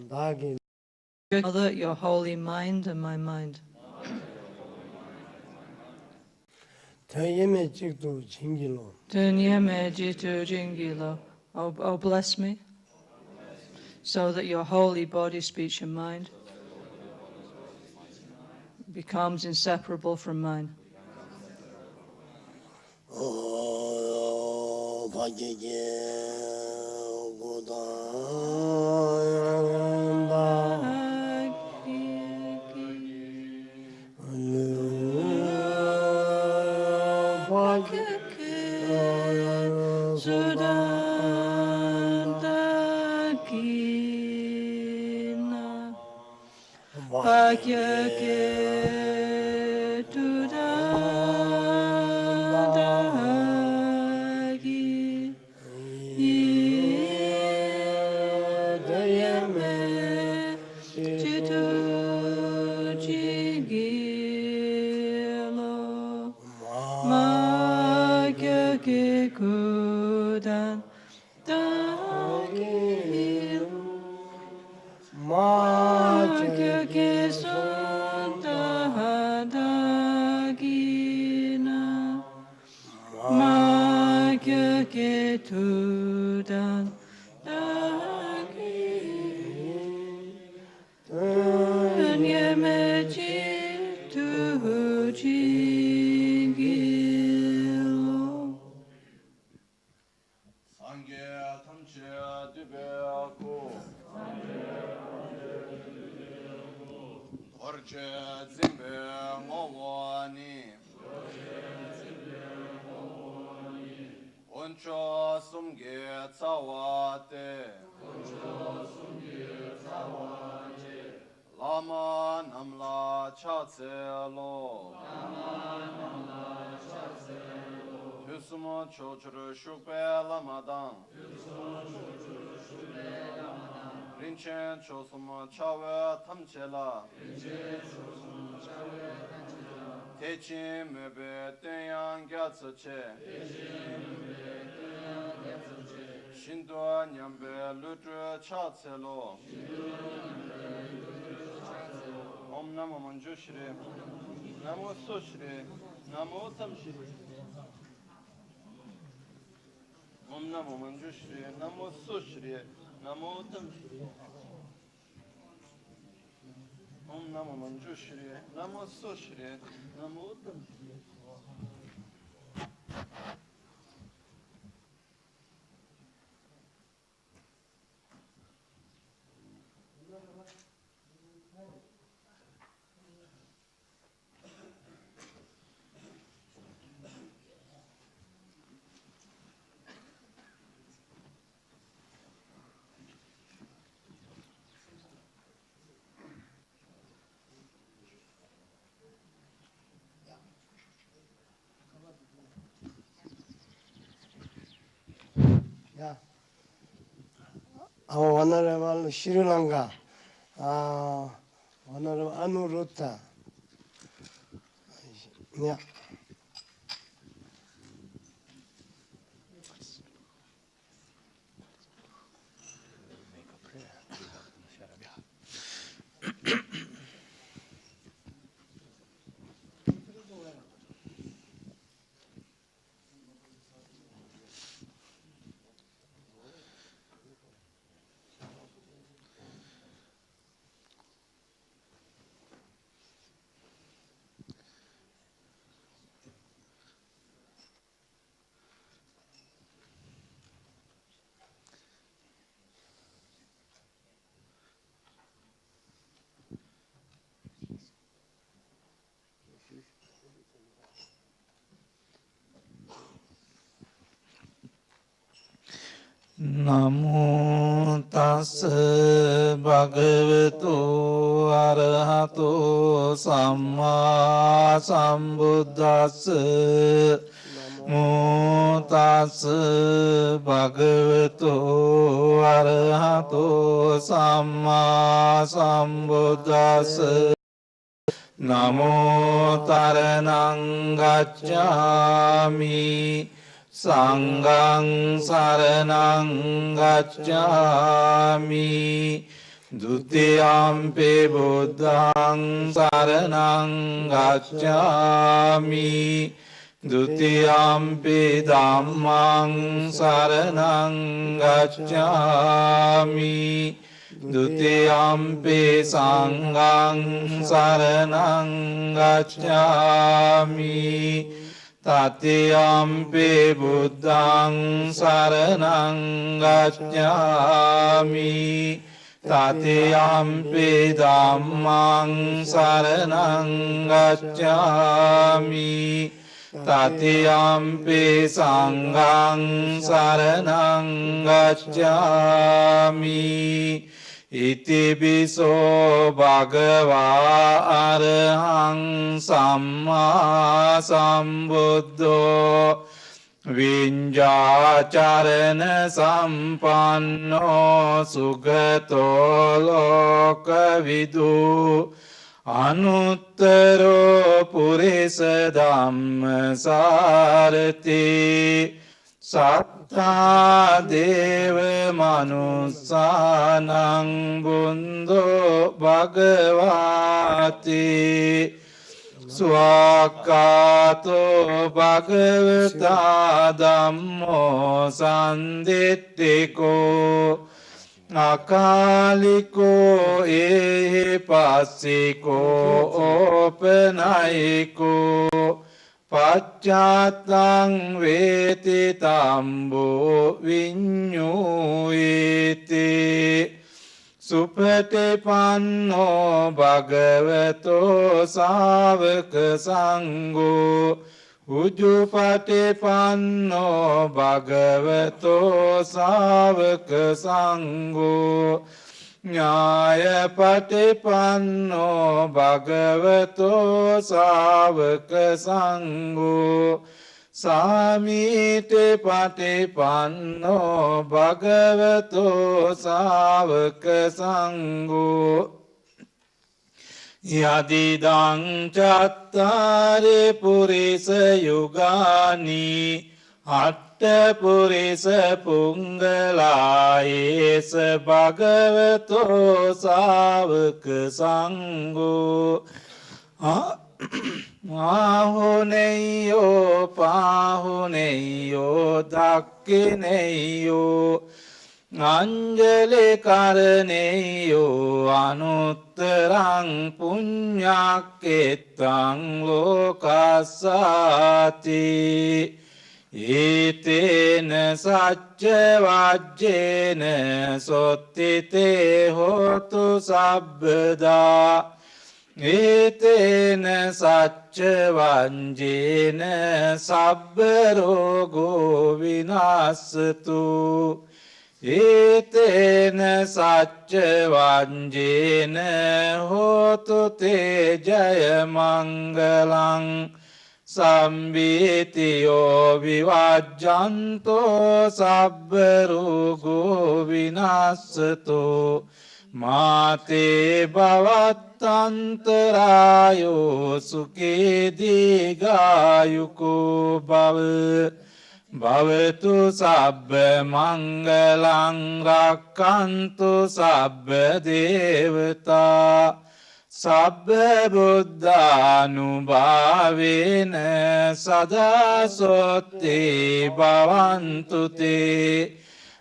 Mother, your holy mind and my mind. Oh, bless me, so that your holy body, speech, and mind becomes inseparable from mine. Lama namla Tusumo chochuru shukpe lamadang Rinchen chosumo chawe tamchela Techin mebe tenyang gyatso che Shindo nyambe lutu chatselo Om Namo Manjushri Namo Sushri Namo Tamshri Om Namo Manjushri Namo Sushri Namo Tamshri Om Namo Manjushri Namo Sushri Namo Tamshri Our Honorable Sri Lanka, Honorable Anuruddha. Yeah. Namo tassa bhagavato arahato samma sambuddhassa. Namo tassa bhagavato arahato samma sambuddhassa. Namo taranang gacchami Sanghang saranang gacchami Dutiyampi buddhaṃ saraṇaṃ gacchāmi Dutiyampi dhammaṃ saraṇaṃ gacchāmi Dutiyampi saṅghaṃ saraṇaṃ gacchāmi Tatiyampi buddhaṃ saraṇaṃ gacchāmi Tatiyampi dhammaṃ saraṇaṃ gacchāmi Tatiyampi saṅghaṃ saraṇaṃ gacchāmi Itipiso bhagavā arahaṃ sammā sambuddho Viñjācarana sampanno sughato lokavidu Anuttaro purisa dhammasārati Sattā deva manussānaṃ buddho bhagavāti Swakato bhagavata dhammo sandittiko Akaliko ehipassiko opanayiko Pacchataṃ veti tambo viññūyiti Supatipanno bhagavato sāvaka saṅgo Ujjupatipanno bhagavato sāvaka saṅgo Ñāyapatipanno bhagavato sāvaka saṅgo Samite patipanno bhagavato sāvaka saṅgo Yadidaṃ cattari purisa yugani Atta purisa pungalāyesa bhagavato sāvaka saṅgo Ahuneyo pahuneyo dakkineyo Anjali karaneyo anuttaraṃ puññaketaṃ lokasāti Etena sacca vajjena sottite hotu sabbada Etena sacca vajjena sabbarogo vinassatu Etena sacca vajjena hotu te jaya mangalaṃ Sambhitiyo vivajjanto sabbarogo vinassato Māte bhavatantarayo sukhe digāyuko bhava Bhavatu sabba mangalaṃ rakkantu sabba devata Sabba buddhanubhavena sada sotti bhavantu te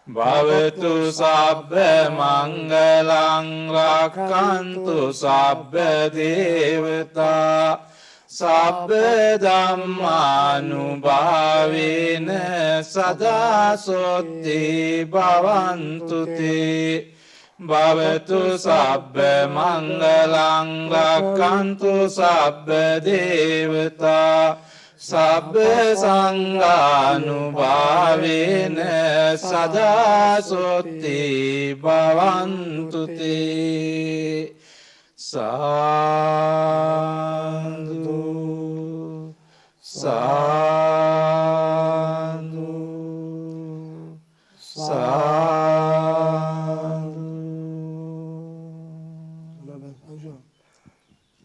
Bhavatu sabba mangalaṃ rakkantu sabba devata Sabba dhammanubhavena sada sotti bhavantu te Bhavatu sabba mangalaṃ rakkantu sabba devata Sabba saṅghanubhavena sada sotti bhavantu te Sadhu Sadhu Sadhu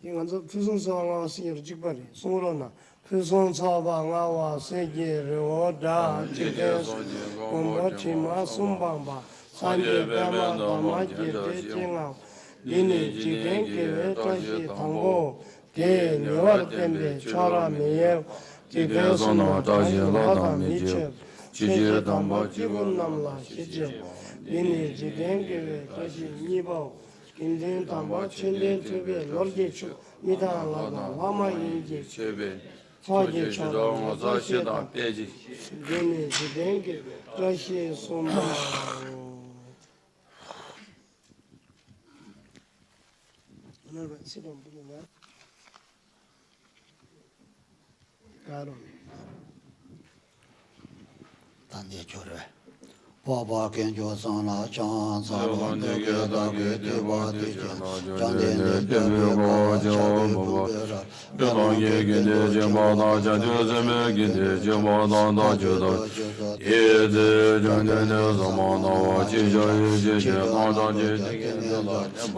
应该是普通上啊，是有几百的，送了呢。普通草吧，我世界我大，今天我们起码送帮吧。 산제 배마 담아제 대징아 리니 지겐게 다시 당고 게 네월 템베 차라미에 지대선어 다시라다 미체 지제 담바 지분 남라 시제 리니 지겐게 다시 니보 인된 담바 친된 주베 놀게추 미다라다 라마 인제 제베 화제 차라 자시다 빼지 리니 지겐게 다시 소마 오늘 시험 보면 가로 단계 조례 바바 견조 상라 장 사로 되게 다게 대바데 장데네 대고 저 배방에 게데 제마나 자주제메 게데 제마나 나주도 예데 장데네 자마나 지저예 제마나 제게나 바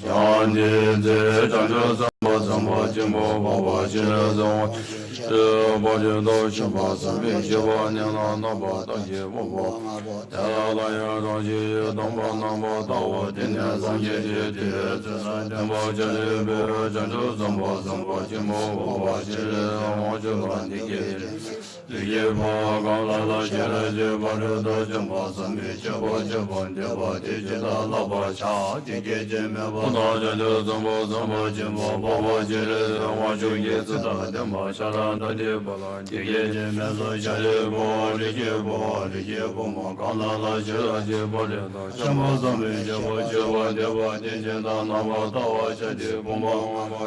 장데데 장저 zambo jimbo baba jira zong bo je do shamba sambe jibo nyana na ba da je bo bo ya la ya do ji dong bo na bo da wo den ya zang je je de zan den bo je de be jan jo zambo jimbo baba jira mo je ba ni ge ye bo ga la la je la je bo je do jimbo sambe jibo de ba de je da la ba cha de ge je me bo da je de zambo jimbo我觉得我就也知道的嘛，下来那的不啦，你也见面说下来不，理解不嘛，刚来了就不了的，什么都没就我的我天天到那么到我下的不嘛，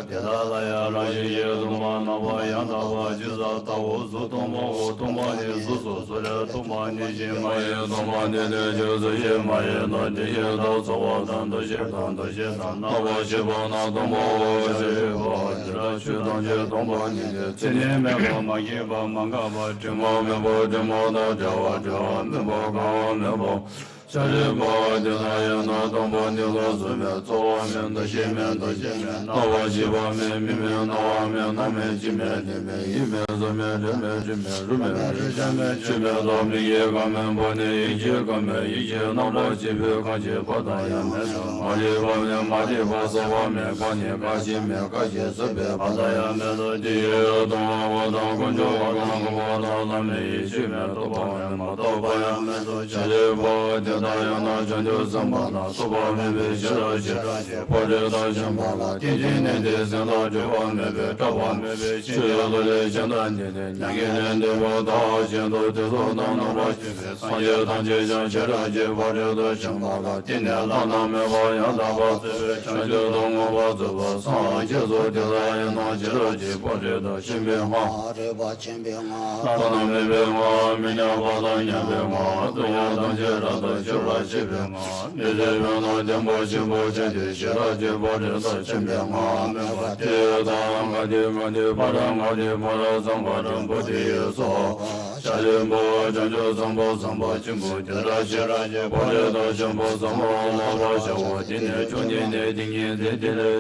天大了呀，那也都嘛，那我养到我就是到我做东嘛，我东嘛的做了东嘛的些嘛也东嘛的就是也嘛也那这些都做我当都些当，那我去帮那东嘛我去。去当街东巴你的，今年没包嘛一包嘛个包，这么没包这么的这没包高没包。下日包的那样那东巴你老子面左面的西面，那我西巴面面那我面那面西面里面一面左面这面入面这面去面左面一个面包呢一个面一些那包西边看起不大样面上，马地包四方面看你看西面看西四边把大样面的地东我当公主我当南面去面都包面嘛都包样面都下日包的。大洋那全球三八那苏巴面被写了，或者到乡巴拉，天津年的三大这方面被这方面被写了的现在年的两个人的报道，现在的说那把三月当街上写了或者到乡巴拉，今年老那面把洋大把全球东我把这把上结束的大洋那写了或者到新变化，那那面变化，明年把那年变化，东亚当街上的。就来这边嘛，你这边那点不行不行的，写了就把这到这边嘛，地当我的把当我的把它上把正不的说，下一步咱就上报进步的了，写了就把这到上报老把小我今年去年的今年的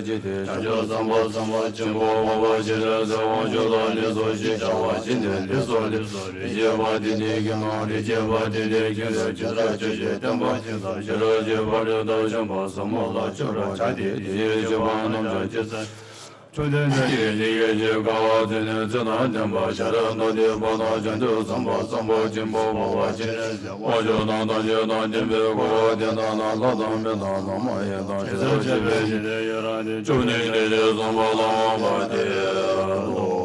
今天，咱就上报进步，我写了在我就到你所写下我今天的说理解把的跟我理解把的跟了就来这些。等把现在写了就把这到上报什么了，就是差点就把弄这些事。春天的夜就高，今天只能等把下了那的把那全都上报进步我今天我就当就当进别过天当那老当别当那么也当这这边现在有了的就你的上报老把的路。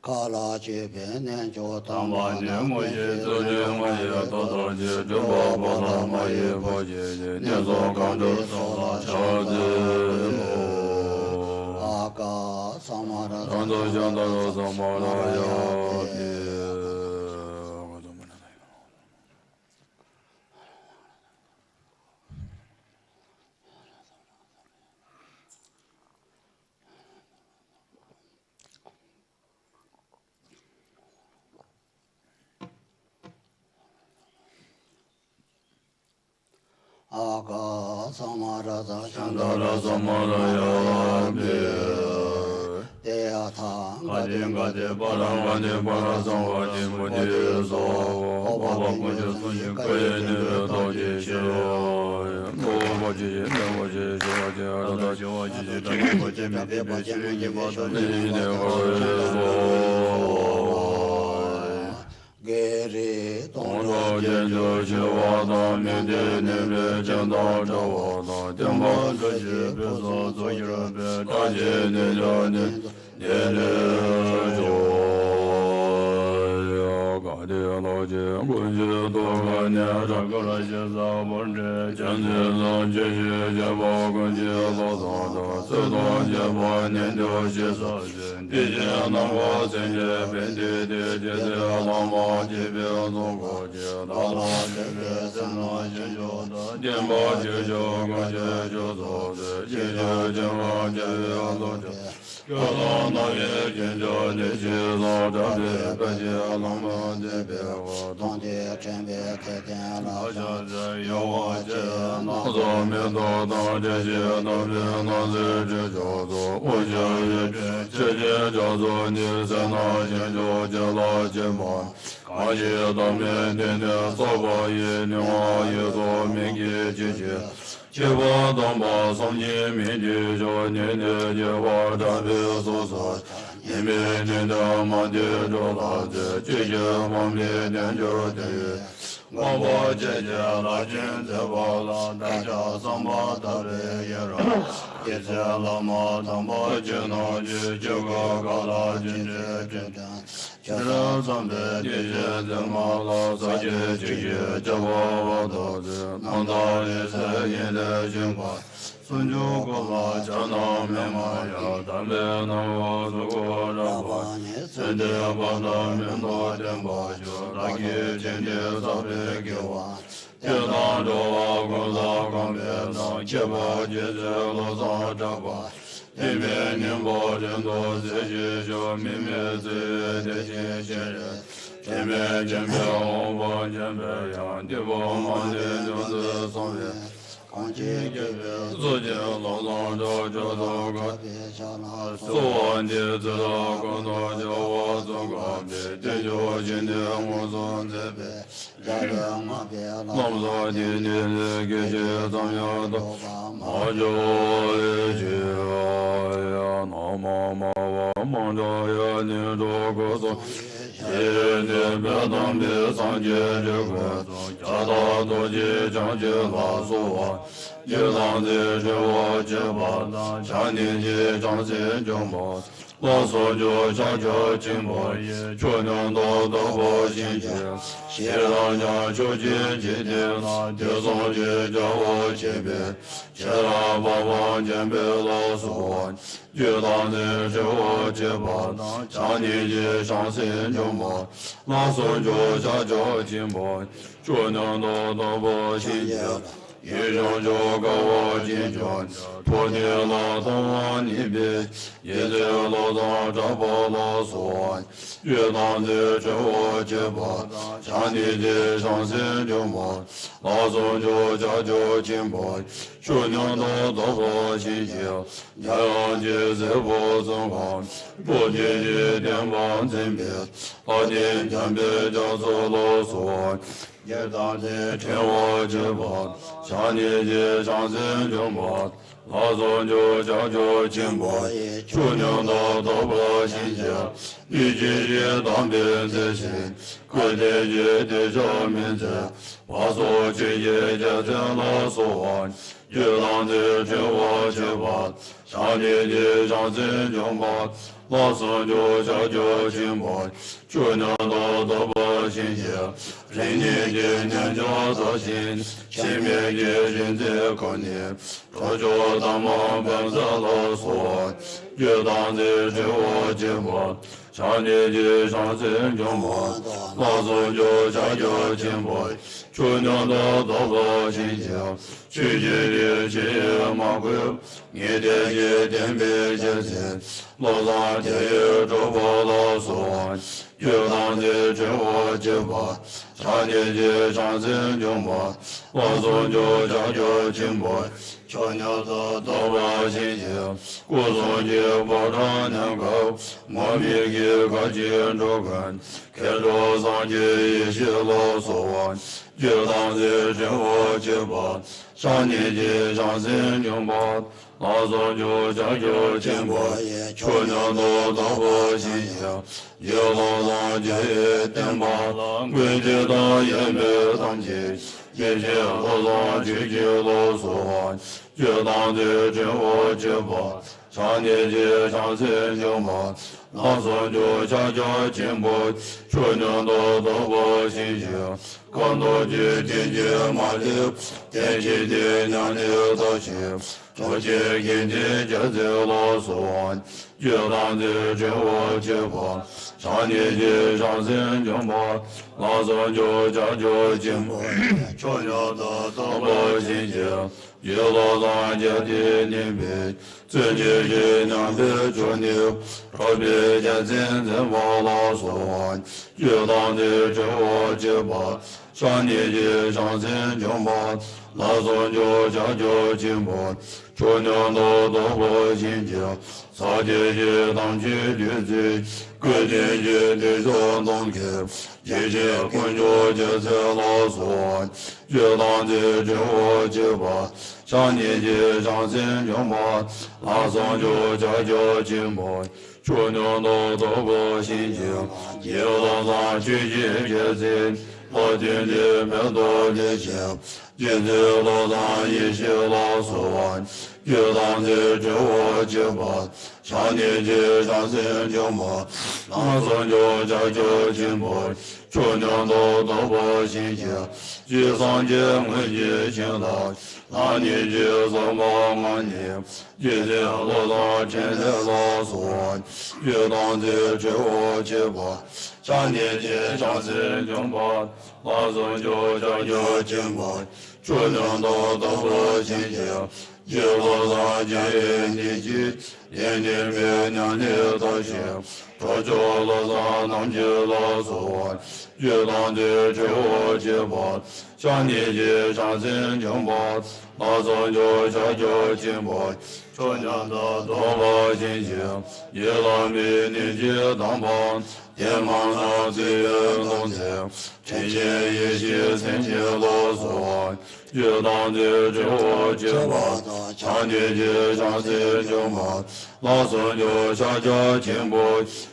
卡拉这边年就当把年末也走年末也到节就把那么也把节年做刚就做小子阿嘎萨玛拉当做想到萨玛拉呀阿嘎萨玛拉达香达拉萨玛拉呀别 대야타 가디 바람관디 바라성와디 무디소 오바바군지 순지 거예니 도지시오 노바지 노바지 조아지 아라다 조아지 다모바지 메데베 시르기 바다니 게리 동로 젠조 지와다 메데네베 젠다 저와다 젠바 저지 베소 조이르베 다제네 저네 예레조 가데로제 군지 도가냐 자가라제 자본제 전제노 제제 자보군지 로도도 서도제 보네도 제소제 디제나고 젠제 벤데데 제제라모 제베노고제 다라제 세노제조도 덴보제조 고제조도 제제제모 제베노도 여나나예 젠조 네제로 다베 베제라모 제베고 동제 쳔베 테텐라 자자 여와제 나도메도 다제제 나베나제 제조도 오제제 제제조도 니세나 젠조 제라제모 가제 도메네네 소바예 녀와예도 메게 제제 제바 동바 성제 메제 조네네 제바 다베 소소 예메네다 마데 조라제 제제 맘레네 조데 와바 제제 라젠 제바라 다자 삼바 다레 예라 제제 라마 담바 제나 제제가 가라 제제 제제 제라 삼베 제제 제마라 사제 제제 제바와도제 난다레세 예레 젠바 순조고라 자나메마야 담베나와 소고라바 세데바다면도 젠바조 라게 젠제 사베교와 제나도와 고사감베나 제바제제로사 잡아 예베님보 젠도 제제조 미메제 대제제레 제베 젠베오보 젠베야 디보마데 조스 소베 조제 로동조 조도가 소원제 조도가 조와 조가베 대조진데 모존제베 남자디네 게제 담야도 마조에제야 나마마와 만자야 니도고소 예네베담베 상제제고소 자다도지 장제라소와 예당제 제와 제바다 장年제 장세정보 와소조 장저 진보 조명도 도보신제 시라냐 조진제대나 대성제 저워 제베 제라바와 젠베로소 예당제 저워 제바다 장年제 장세정보 와소조 장저 진보 조명도 도보신제 예정조高金泉，托尼拉东尼别，耶在罗当扎巴拉索，越南的这我结巴，山地的上山就马，拉松就家就金巴，说娘的到不新鲜，太阳节在不增长，不天的电棒真别，老天天别叫做老索。也当在天我之宝，上年节上身中宝，老总就叫就金宝，出娘到都不新鲜，一季节当兵在身，各地节的上面在，把所季节家在老所，也当在天我之宝，上年节上身中宝。老僧就叫就金宝，出娘到都不新鲜，人年的年叫做心，前面的人在考验，这就当忙本色老所，越当在这我金宝，上年的上身中宝，老僧就叫就金宝，出娘到都不新鲜，去年的去马贵，年的也点别节钱，老三。天也找不到所，越当的这我结巴，常年节上身就魔，我送就家就进步，小鸟的道法心性，故送节保障能够，莫迷给个见着看，开着上节一些老所望，就当在真我结巴，上年节上身就魔。老送就家就进步，全鸟的道法心性，有老上节定吧，归结到也没当起，一切老上聚集老所望，就当在真我结巴，上年节上身就嘛，老送就家就进步，全鸟的道法心性，更多节天节马力，天气的娘的道行。我见眼睛就在老所望，就当在真我结巴，上年纪上身就把，老送就家就进步，全鸟的道法心性，有老上家的年辈，自己是两边做牛，特别家真正把老所望，就当在真我结巴，上年纪上身就把，老送就家就进步。全鸟的道法心性，撒节节当去律罪，各天节对着当开，节节困着节在老所望，就当在真我结巴，上年节上身就嘛，拉上就家家进步，全鸟的道法心性，有老上去节节在。我天天没多年前，今天老上一些老所望，就当在真我结巴，上年纪上身就嘛，老上就家就进步，全鸟的道法心性，就上节我节行道，那年纪什么安年，今天老上今天老所望，就当在真我结巴。上年纪上身就嘛，老上就家就进步，全鸟的道法心性，就老上今年纪，年年别两年道行，这就老上当起老所望，就当在真我结巴，上年纪上身就嘛，老上就家就进步，全鸟的道法心性，也老没年纪当帮。天忙上最龙城，晨间一些晨间老所望，就当在真我结巴，上年纪上身就嘛，老孙就下家进步，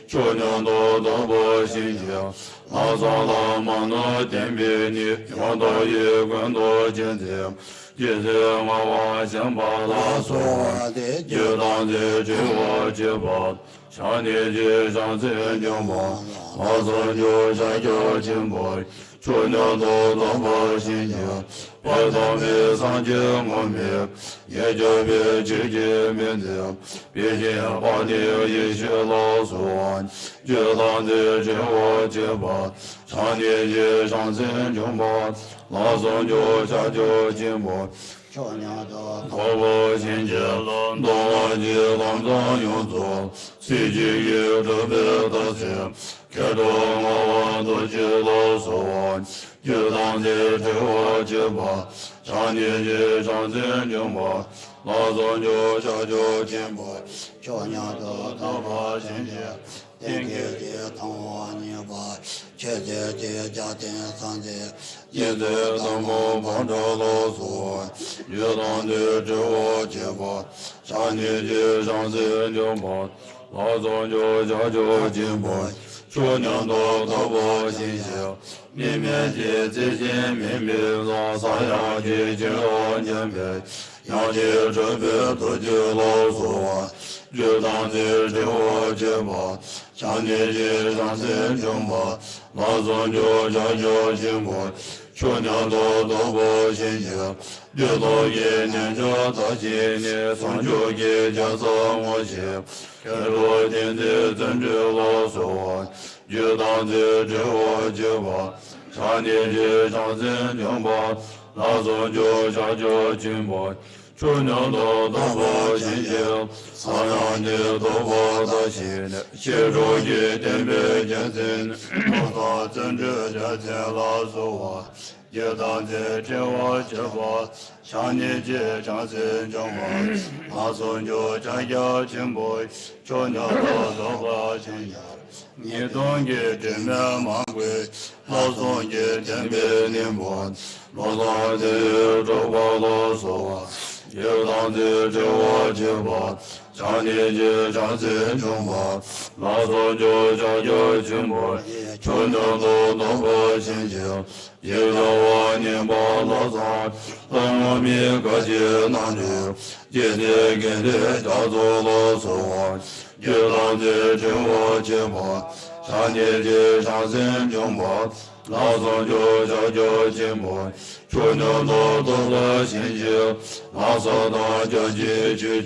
全鸟的道法心性，老上老忙的天边你，望到一关多见证。今天娃娃想把老所望，就当在真我结巴。上年纪上身就嘛，老孙就下就进步，全鸟的道法心性，别当别上街我面，也就别直接面对，别见花的一些老所望，就当在真我结巴，上年纪上身就嘛，老孙就下就进步。全鸟的道法心性，东岸的当中用作，随即有特别的事，开着我多去老所望，就当在真我结巴，上年纪上身就嘛，老孙就下就进步，全鸟的道法心性。天天的同我念吧，切切的家庭上的，现在当我帮着老所，越当的真我结巴，上年纪上身就嘛，老孙就家就进步，全鸟的道法心性，面面的最近面面上三样的金老年辈，杨的这边都就老所，越当的真我结巴。上年纪上身就嘛，老孙就家就进步，全鸟的道法心性，越到一年着到今年，上就给家上我心，开着天的真知老所，越当的真我结巴，上年纪上身就嘛，老孙就家就进步，春娘多多不心情，三阳的多不的心，协助一点别见真，我真知见见老苏我。也当在这我这把，向你结长生中我，马上就将要进步，就要到不进呀。你懂的真面马贵，老宋的真别念佛，老宋的这把老说，也当在这我这把，向你结长生中我，马上就将要进步，就要到不进呀。也叫我念把老三，等我们各界男女，夜夜跟着叫做老三，也当在这我结巴，上年纪上身中巴，老三就叫进步，春娘多了心情，老三当叫结结，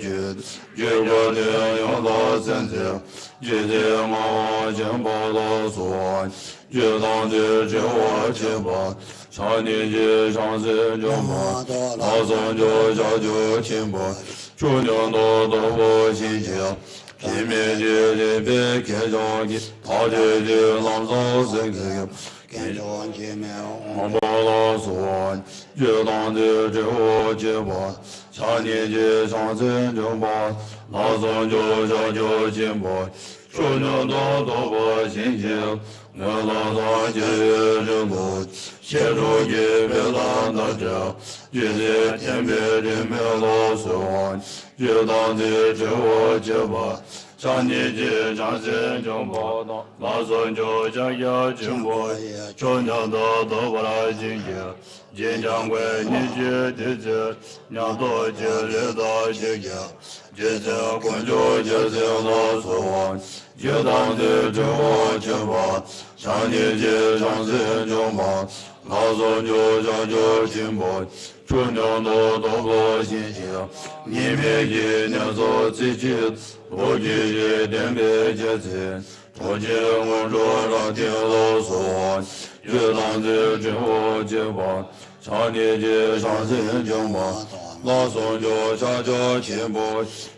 结果的用到身子，夜夜我进把老三。也当在这我结巴，上年纪上身中巴，老三就叫进步，春娘多不心情，拼命的别开张的，他的浪潮深刻，开张见面我把老三，也当在这我结巴，上年纪上身中巴，老三就叫进步，春娘多不心情。我老大节日不，协助一别老大家，一日天别人没老说，一当的这我结巴，上年纪上身中报道，老孙就将要进步，春娘都不来进去，金掌柜你去弟子，娘多节日到节节，节节关注节节老说。也当的这我结巴，上年纪上身中巴，老孙就叫进步，春娘多不心情，你们一年做自己，我一点别节制，我见我说让听老孙，也当的这我结巴，上年纪上身中巴。老孙就叫进步，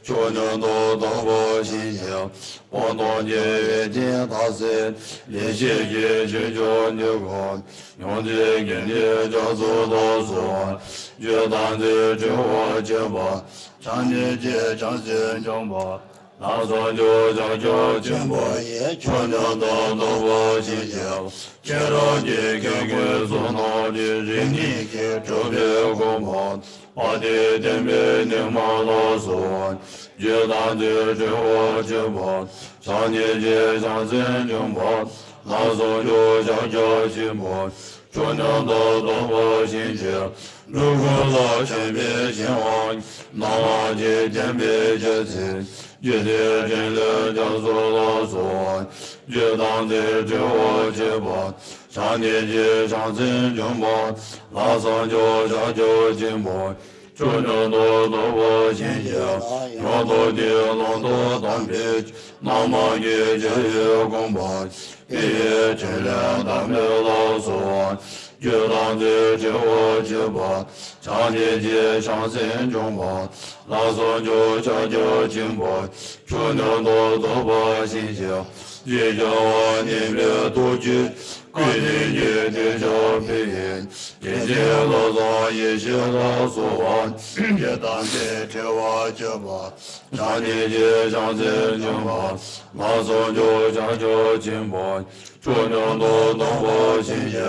春娘多不心情，我当年月见大神，连续一句叫你看，用的给你叫做老孙，越当的这我结巴，上年纪上身中吧。老孙就叫进步，春娘多不心情，接着你给做那的人你给这边公婆。我的天边的马老孙，越当的这我结巴，上年纪上身中巴，老孙就叫进步，春娘多不心情，如果老身边兴旺，那么的天边结亲，越的真的叫做老孙，越当的这我结巴。上年纪上身中巴，老孙就叫进步，春娘多不心情，我多的老多当别，那么也就有公巴，也真了当没老孙，越当的这我结巴，上年纪上身中巴，老孙就叫进步，春娘多不心情，也叫我念别多句。归你也的小配音，一切老早一些老说话，也当在这我这把，上年纪上身中吧，老孙就叫进步，春娘多不心情，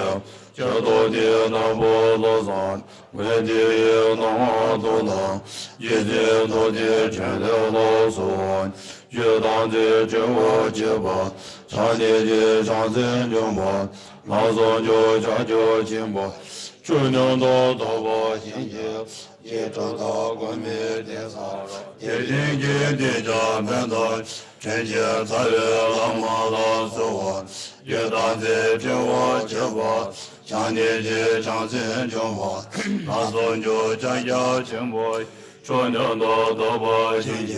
这多的那不老三，为的那多能，一切多的全了老孙，越当在这我这把。上年纪上身中吧，老孙就叫进步，春娘多不心情，也找到关灭的啥，也听见的家门道，真切参与了马老孙，也当在这我这把，上年纪上身中吧，老孙就叫进步，春娘多不心情，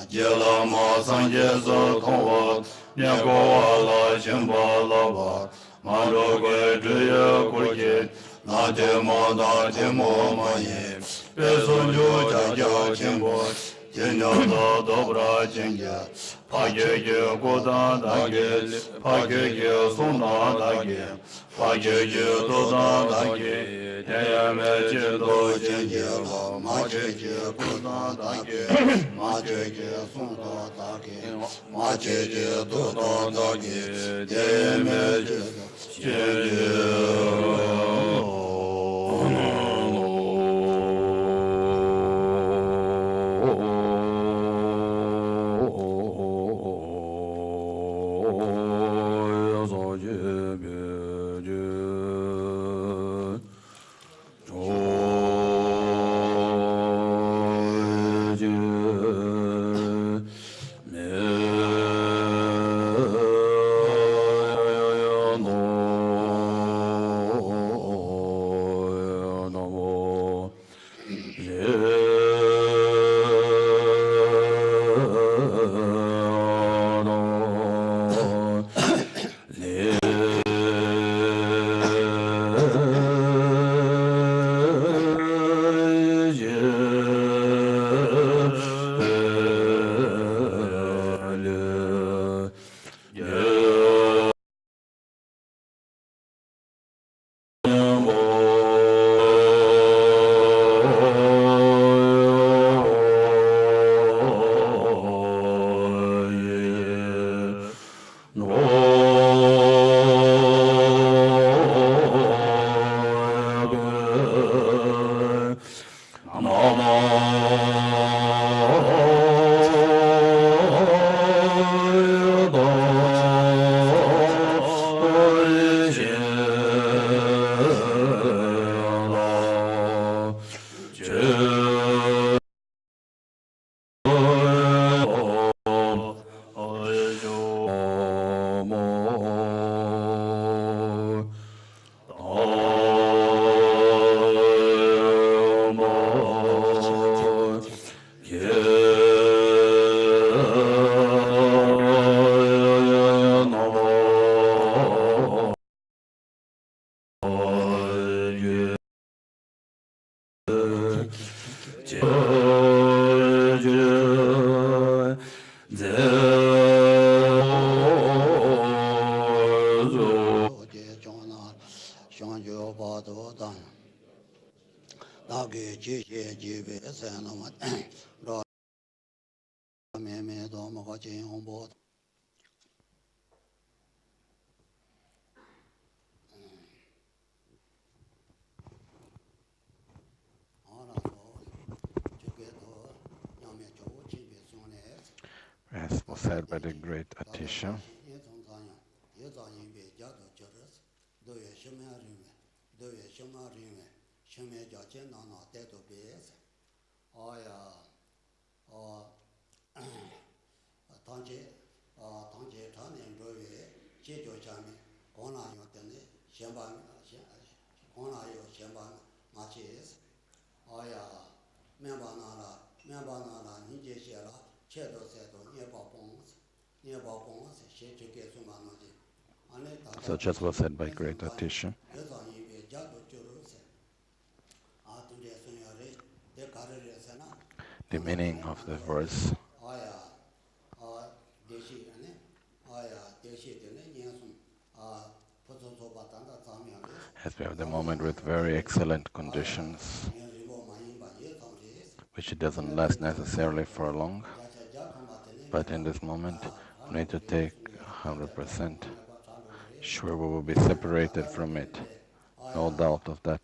也了马上接受同我。年过了，心不老吧，马着归只有苦尽，那天莫大天莫马也， 배선주 자자 진보 진여도 dobra 진자 파괴게 고단하게 파괴게 손나다게 파괴게 도단하게 대야매지도 진자 마죄게 고단하게 마죄게 손나다게 마죄게 도단하게 대야매지도 진자 As was said by the great Atisha, such as was said by great Atisha, the meaning of the verse as we have the moment with very excellent conditions, which it doesn't last necessarily for long, but in this moment we need to take 100% sure we will be separated from it, no doubt of that.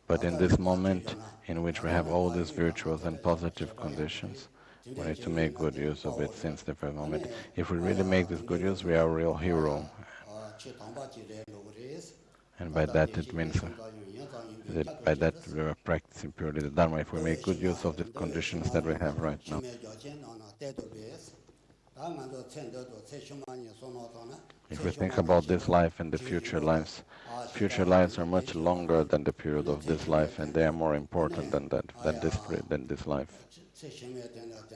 But in this moment in which we have all these virtuous and positive conditions, we need to make good use of it since the first moment. If we really make this good use, we are a real hero. And by that it means that by that we are practicing purely the Dharma, if we make good use of the conditions that we have right now. If we think about this life and the future lives are much longer than the period of this life, and they are more important than this life.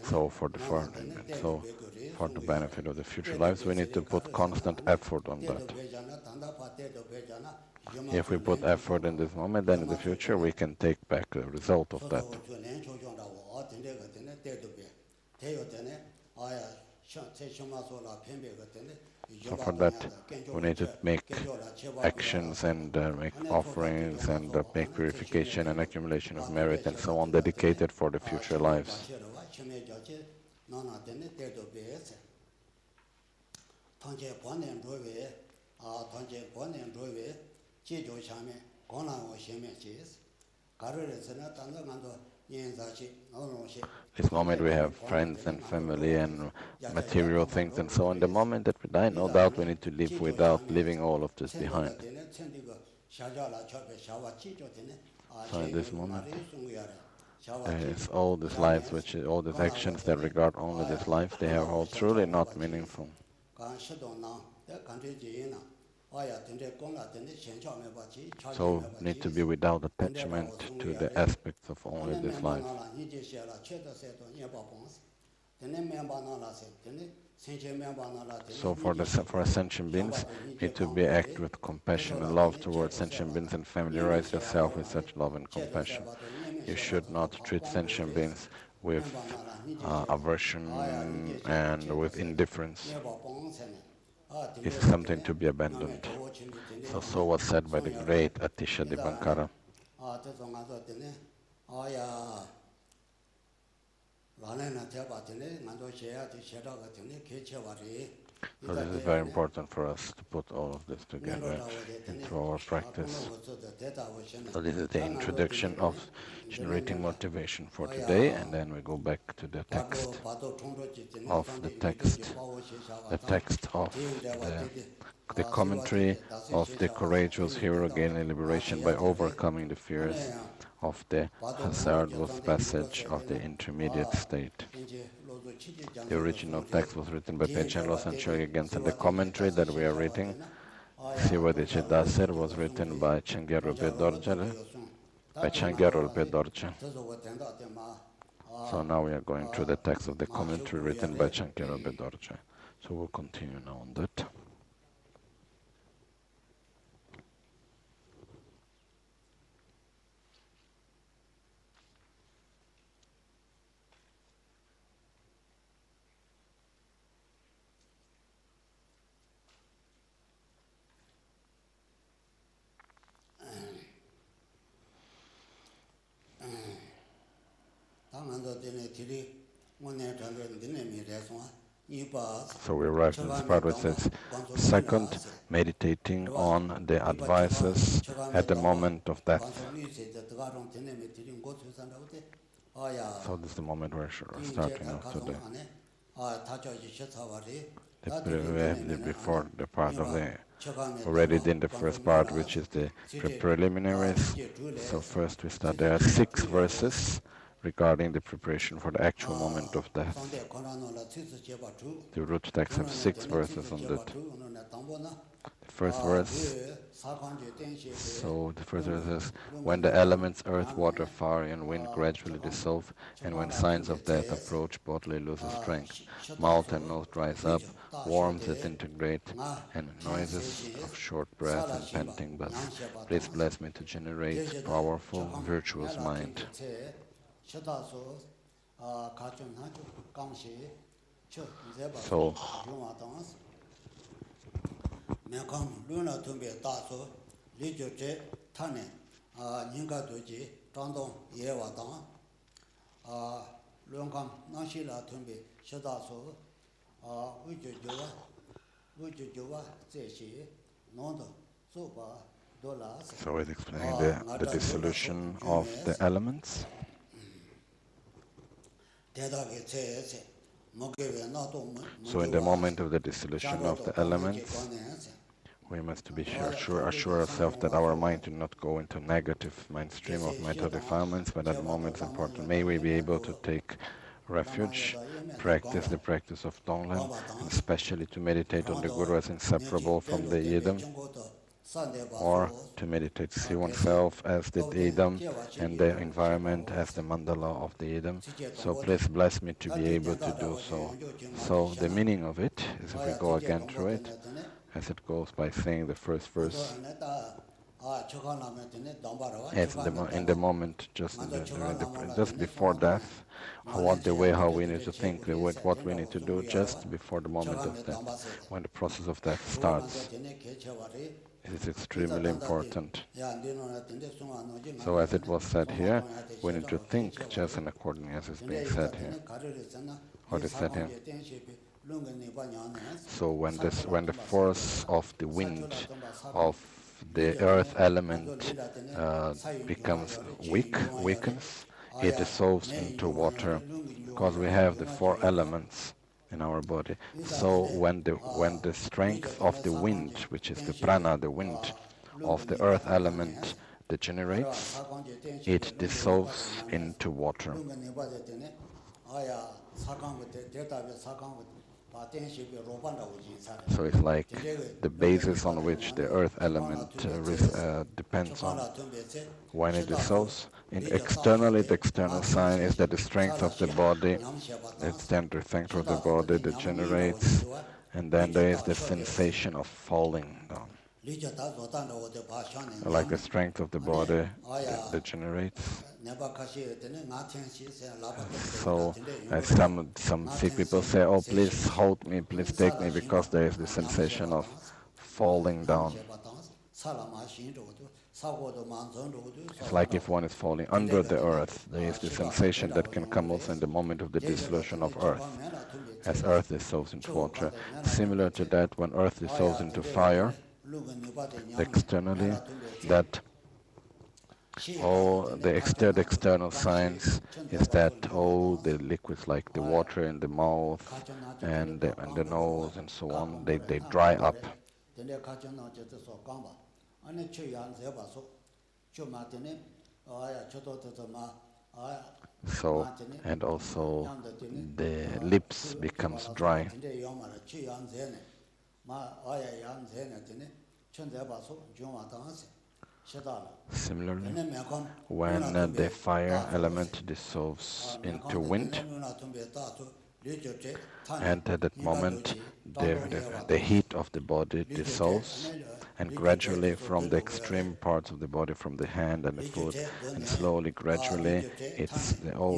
So for the benefit of the future lives, we need to put constant effort on that. If we put effort in this moment, then in the future we can take back the result of that. So for that, we need to make actions and make offerings and make purification and accumulation of merit and so on, dedicated for the future lives. This moment we have friends and family and material things and so on. The moment that we die, no doubt we need to live without leaving all of this behind. So in this moment, there is all these lives, all these actions that regard only this life, they are all truly not meaningful. So need to be without attachment to the aspects of only this life. So for ascension beings, need to be act with compassion and love towards sentient beings and familiarize yourself with such love and compassion. You should not treat sentient beings with aversion and with indifference. This is something to be abandoned. So was said by the great Atisha Dibankara. So this is very important for us to put all of this together into our practice. So this is the introduction of generating motivation for today, and then we go back to the text of the commentary of the Coureageus Hero gaining liberation by overcoming the fears of the hazardous passage of the intermediate state. The original text was written by Panchen Losang Chögyi Gyaltsen. The commentary that we are reading, Sivadiche Daser, was written by Kyaje Trijang Dorje. So now we are going through the text of the commentary written by Kyaje Trijang Dorje. So we'll continue now on that. So we arrive to this part where it says, second, meditating on the advices at the moment of death. So this is the moment we're starting off today. Before the part of the, already in the first part, which is the preliminaries. So first we start, there are 6 verses regarding the preparation for the actual moment of death. The root text have 6 verses on that. The first verse, so the first verse is, when the elements earth, water, fire and wind gradually dissolve, and when signs of death approach, bodily loses strength, mouth and nose dries up, worms disintegrate, and noises of short breath and panting buzz. Please bless me to generate powerful, virtuous mind. So it's explaining the dissolution of the elements. So in the moment of the dissolution of the elements, we must be assure ourselves that our mind do not go into negative mind stream of mental defilements, but at the moment it's important. May we be able to take refuge, practice the practice of Tonglen, and especially to meditate on the Guru as inseparable from the Yidam, or to meditate, see oneself as the Yidam and the environment as the mandala of the Yidam. So please bless me to be able to do so. So the meaning of it is, if we go again through it, as it goes by saying the first verse, in the moment, just before death, how we need to think, what we need to do just before the moment of death, when the process of death starts. It is extremely important. So as it was said here, we need to think just in accordance as is being said here. What is said here? So when the force of the wind, of the earth element becomes weakens, it dissolves into water, because we have the 4 elements in our body. So when the strength of the wind, which is the prana, the wind of the earth element, degenerates, it dissolves into water. So it's like the basis on which the earth element depends on. When it dissolves, externally, the external sign is that the strength of the body, the strength of the body degenerates, and then there is the sensation of falling down. Like the strength of the body degenerates. So some sick people say, oh, please hold me, please take me, because there is the sensation of falling down. It's like if one is falling under the earth. There is the sensation that can come also in the moment of the dissolution of earth, as earth dissolves into water. Similar to that, when earth dissolves into fire, externally, that the external signs is that the liquids like the water in the mouth and the nose and so on, they dry up. So, and also the lips becomes dry. Similarly, when the fire element dissolves into wind, and at that moment the heat of the body dissolves, and gradually from the extreme parts of the body, from the hand and the foot, and slowly, gradually,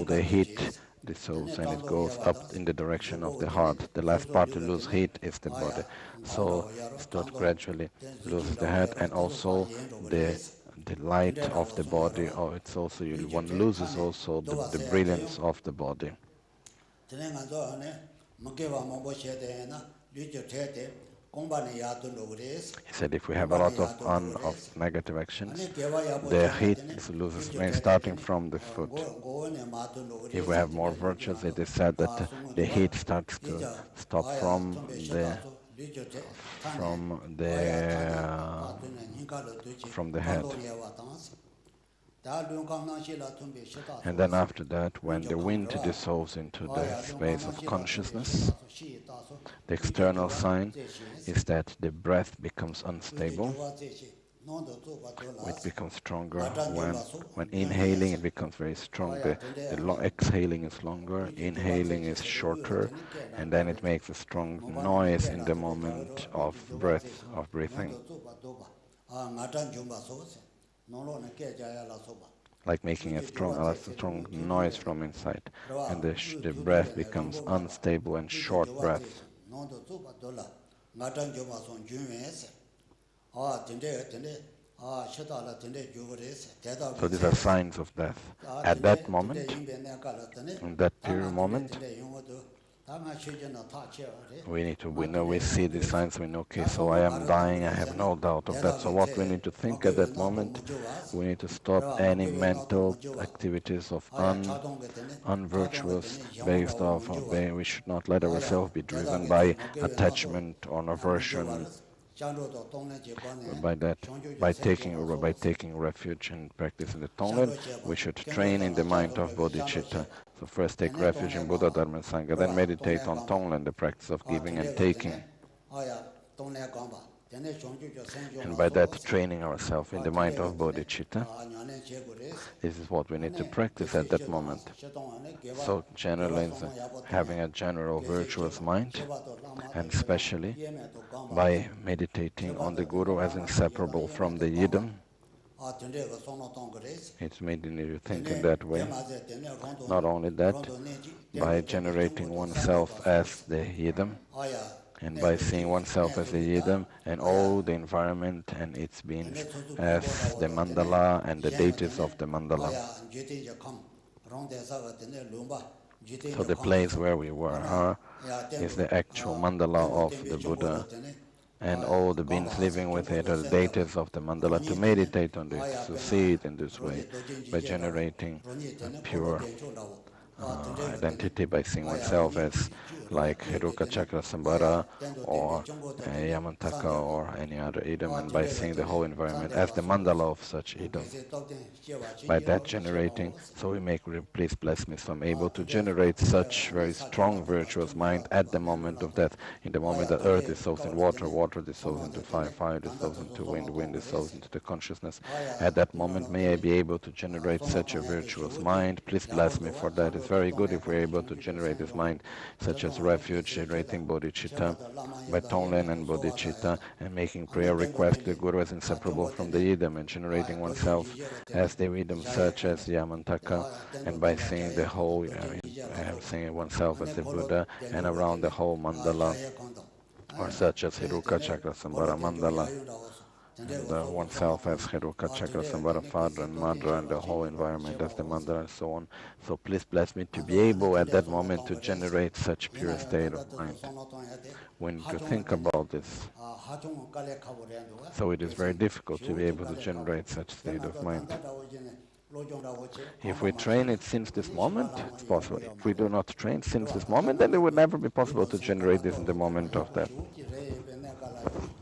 the heat dissolves and it goes up in the direction of the heart. The last part to lose heat is the body. So it gradually loses the head, and also the light of the body, or it's also one loses also the brilliance of the body. He said if we have a lot of negative actions, the heat loses, starting from the foot. If we have more virtues, it is said that the heat starts to stop from the head. And then after that, when the wind dissolves into the space of consciousness, the external sign is that the breath becomes unstable. It becomes stronger. When inhaling, it becomes very strong. The exhaling is longer, inhaling is shorter, and then it makes a strong noise in the moment of breathing. Like making a strong noise from inside, and the breath becomes unstable and short breath. So these are signs of death. At that moment, in that period moment, we see the signs, we know, okay, so I am dying, I have no doubt of that. So what we need to think at that moment, we need to stop any mental activities of unvirtuous, based off of, we should not let ourselves be driven by attachment or aversion by taking refuge and practicing the Tonglen, we should train in the mind of bodhicitta. So first take refuge in Buddha, Dharma, and Sangha, then meditate on Tonglen, the practice of giving and taking. And by that, training ourselves in the mind of bodhicitta. This is what we need to practice at that moment. So generally, having a general virtuous mind, and especially by meditating on the Guru as inseparable from the Yidam. It's made you think in that way. Not only that, by generating oneself as the Yidam, and by seeing oneself as the Yidam and all the environment and its beings as the mandala and the deities of the mandala. So the place where we were is the actual mandala of the Buddha, and all the beings living with it are the deities of the mandala. To meditate on this, to see it in this way, by generating a pure identity, by seeing oneself as like Heruka Chakra Sambhara or Yamantaka or any other idam, and by seeing the whole environment as the mandala of such idam. By that generating, so we make, please bless me, so I'm able to generate such very strong virtuous mind at the moment of death. In the moment that earth dissolves in water, water dissolves into fire, fire dissolves into wind, wind dissolves into the consciousness. At that moment, may I be able to generate such a virtuous mind. Please bless me for that. It's very good if we're able to generate this mind, such as refuge, generating bodhicitta, by Tonglen and bodhicitta, and making prayer request to Guru as inseparable from the Yidam, and generating oneself as the Yidam, such as Yamantaka, and by seeing the whole, seeing oneself as the Buddha, and around the whole mandala, or such as Heruka Chakra Sambhara mandala, and oneself as Heruka Chakra Sambhara, father and mother, and the whole environment as the mandala, and so on. So please bless me to be able at that moment to generate such pure state of mind. We need to think about this. So it is very difficult to be able to generate such state of mind. If we train it since this moment, it's possible. If we do not train since this moment, then it would never be possible to generate this in the moment of death.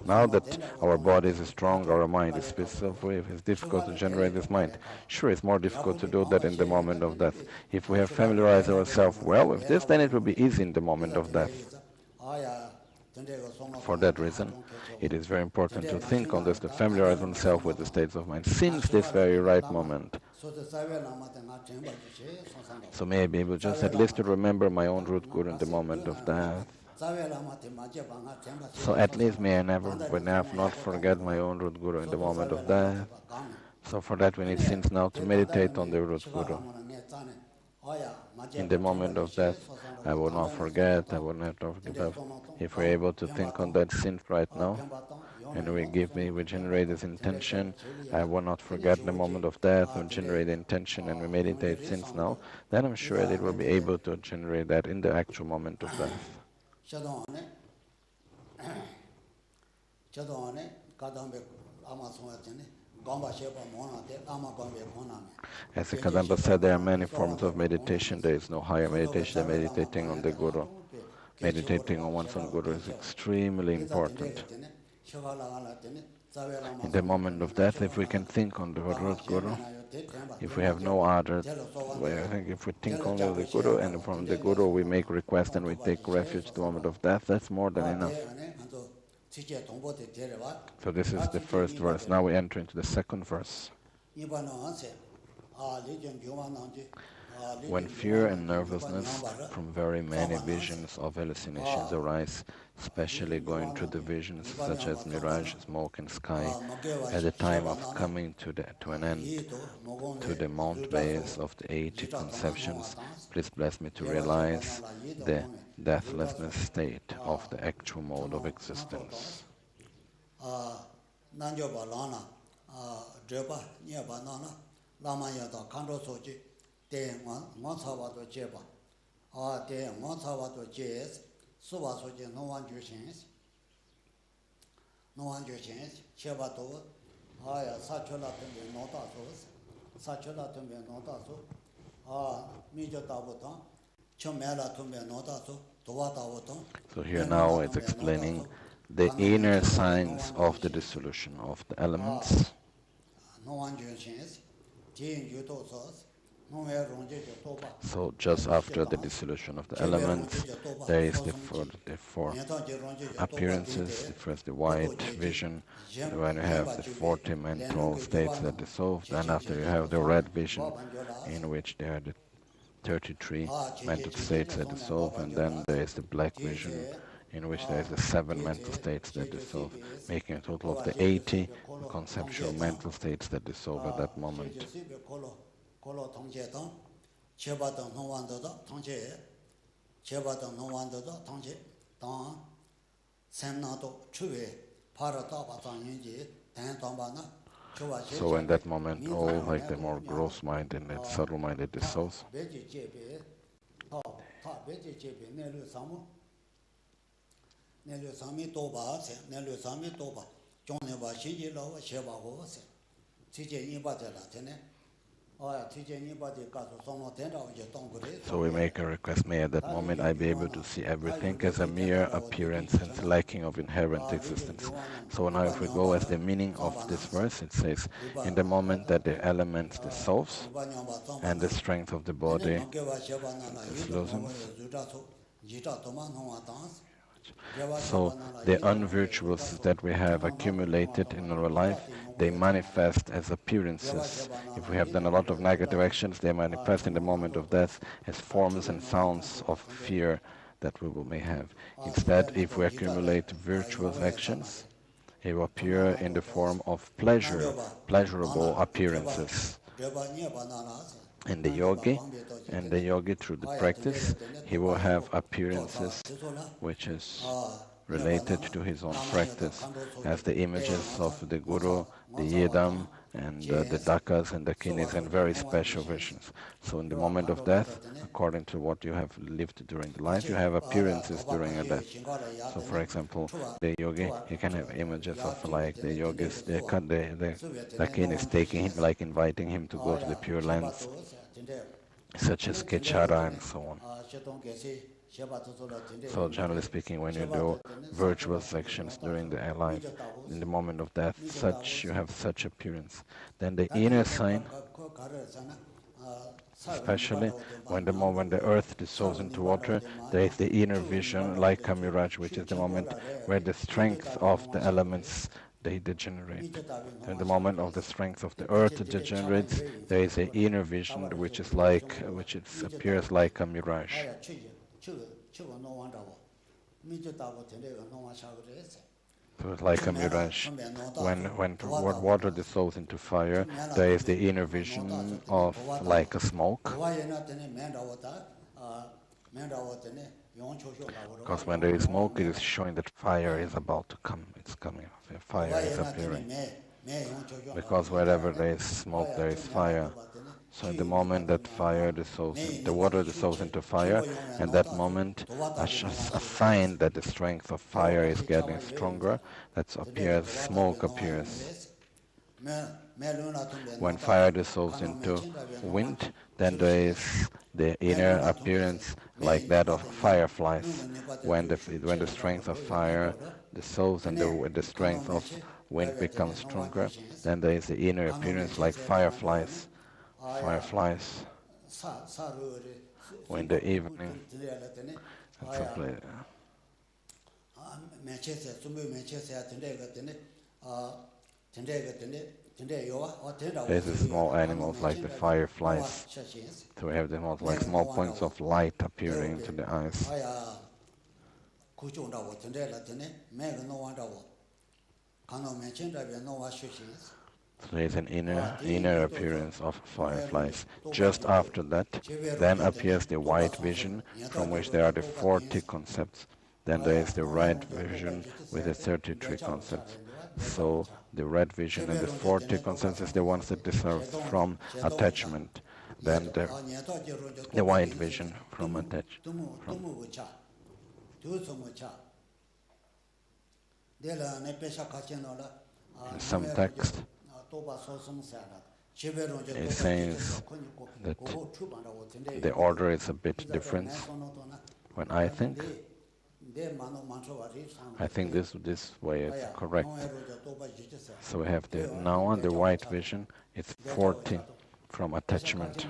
Now that our body is strong, our mind is peaceful, it's difficult to generate this mind. Sure, it's more difficult to do that in the moment of death. If we have familiarized ourselves well with this, then it will be easy in the moment of death. For that reason, it is very important to think on this, to familiarize oneself with the states of mind since this very right moment. So may I be able just at least to remember my own root Guru in the moment of death. So at least may I never not forget my own root Guru in the moment of death. So for that we need since now to meditate on the root Guru. In the moment of death, I will not forget, I will not forget. If we're able to think on that since right now, and we generate this intention, I will not forget the moment of death, we generate the intention and we meditate since now, then I'm sure that we'll be able to generate that in the actual moment of death. As the Kadamba said, there are many forms of meditation. There is no higher meditation than meditating on the Guru. Meditating on one's own Guru is extremely important. In the moment of death, if we can think on the root Guru, if we have no other way, I think if we think only of the Guru, and from the Guru we make request and we take refuge at the moment of death, that's more than enough. So this is the first verse. Now we enter into the second verse. When fear and nervousness from very many visions of hallucinations arise, especially going through the visions such as mirage, smoke and sky, at the time of coming to an end to the mount base of the 80 conceptions, please bless me to realize the deathlessness state of the actual mode of existence. So here now it's explaining the inner signs of the dissolution of the elements. So just after the dissolution of the elements, there is the four appearances. First the white vision, when you have the 40 mental states that dissolve. Then after you have the red vision, in which there are the 33 mental states that dissolve. And then there is the black vision, in which there is the 7 mental states that dissolve, making a total of the 80 conceptual mental states that dissolve at that moment. So in that moment, all like the more gross-minded and subtle-minded dissolves. So we make a request, may at that moment I be able to see everything as a mere appearance and lacking of inherent existence. So now if we go as the meaning of this verse, it says, in the moment that the elements dissolves and the strength of the body loosens. So the unvirtuous that we have accumulated in our life, they manifest as appearances. If we have done a lot of negative actions, they manifest in the moment of death as forms and sounds of fear that we may have. Instead, if we accumulate virtuous actions, it will appear in the form of pleasurable appearances. And the yogi through the practice, he will have appearances which is related to his own practice, as the images of the Guru, the Yedam, and the Dakas and the Kinis, and very special visions. So in the moment of death, according to what you have lived during the life, you have appearances during your death. So for example, the yogi, he can have images of like the yogis, the Kinis taking him, like inviting him to go to the Pure Lands, such as Kechara and so on. So generally speaking, when you do virtuous actions during the life, in the moment of death, you have such appearance. Then the inner sign, especially when the earth dissolves into water, there is the inner vision like a mirage, which is the moment where the strength of the elements they degenerate. In the moment of the strength of the earth degenerates, there is an inner vision which appears like a mirage. So it's like a mirage. When water dissolves into fire, there is the inner vision of like a smoke. Because when there is smoke, it is showing that fire is about to come. It's coming. Fire is appearing. Because wherever there is smoke, there is fire. So in the moment that the water dissolves into fire, and that moment a sign that the strength of fire is getting stronger, smoke appears. When fire dissolves into wind, then there is the inner appearance like that of fireflies. When the strength of fire dissolves and the strength of wind becomes stronger, then there is the inner appearance like fireflies. When the evening, there's small animals like the fireflies. So we have the most like small points of light appearing to the eyes. So there is an inner appearance of fireflies. Just after that, then appears the white vision, from which there are the 40 concepts. Then there is the red vision with the 33 concepts. So the red vision and the 40 concepts is the ones that differ from attachment. Then the white vision from attachment. Some text it says that the order is a bit different when I think I think this way is correct. So we have the now on the white vision, it's 40 from attachment.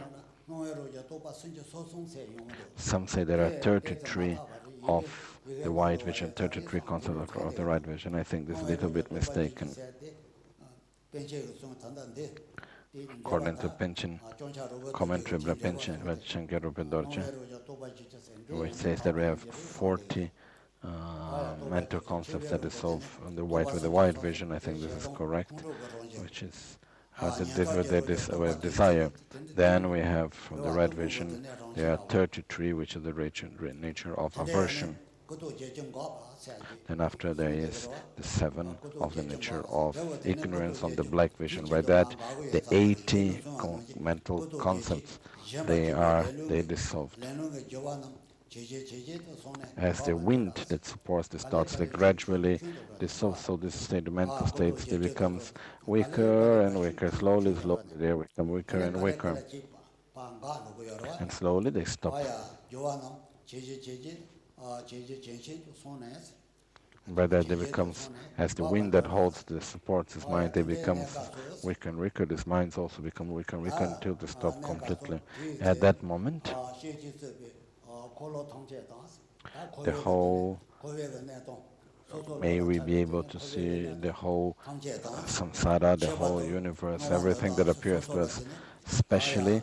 Some say there are 33 of the white vision, 33 concepts of the right vision. I think this is a little bit mistaken. According to Panchen, commentary by Panchen Lozang Chögyi Gyaltsen, which says that we have 40 mental concepts that dissolve on the white with the white vision. I think this is correct, which is how to deal with this way of desire. Then we have from the red vision, there are 33, which is the nature of aversion. Then after there is the 7 of the nature of ignorance on the black vision. By that, the 80 mental concepts, they dissolved. As the wind that supports the thoughts, they gradually dissolve. So this state, the mental states, they become weaker and weaker. Slowly, they become weaker and weaker. And slowly they stop. By that they become, as the wind that holds the supports his mind, they become weaker and weaker. These minds also become weaker and weaker until they stop completely. At that moment, the whole, may we be able to see the whole samsara, the whole universe, everything that appears to us, especially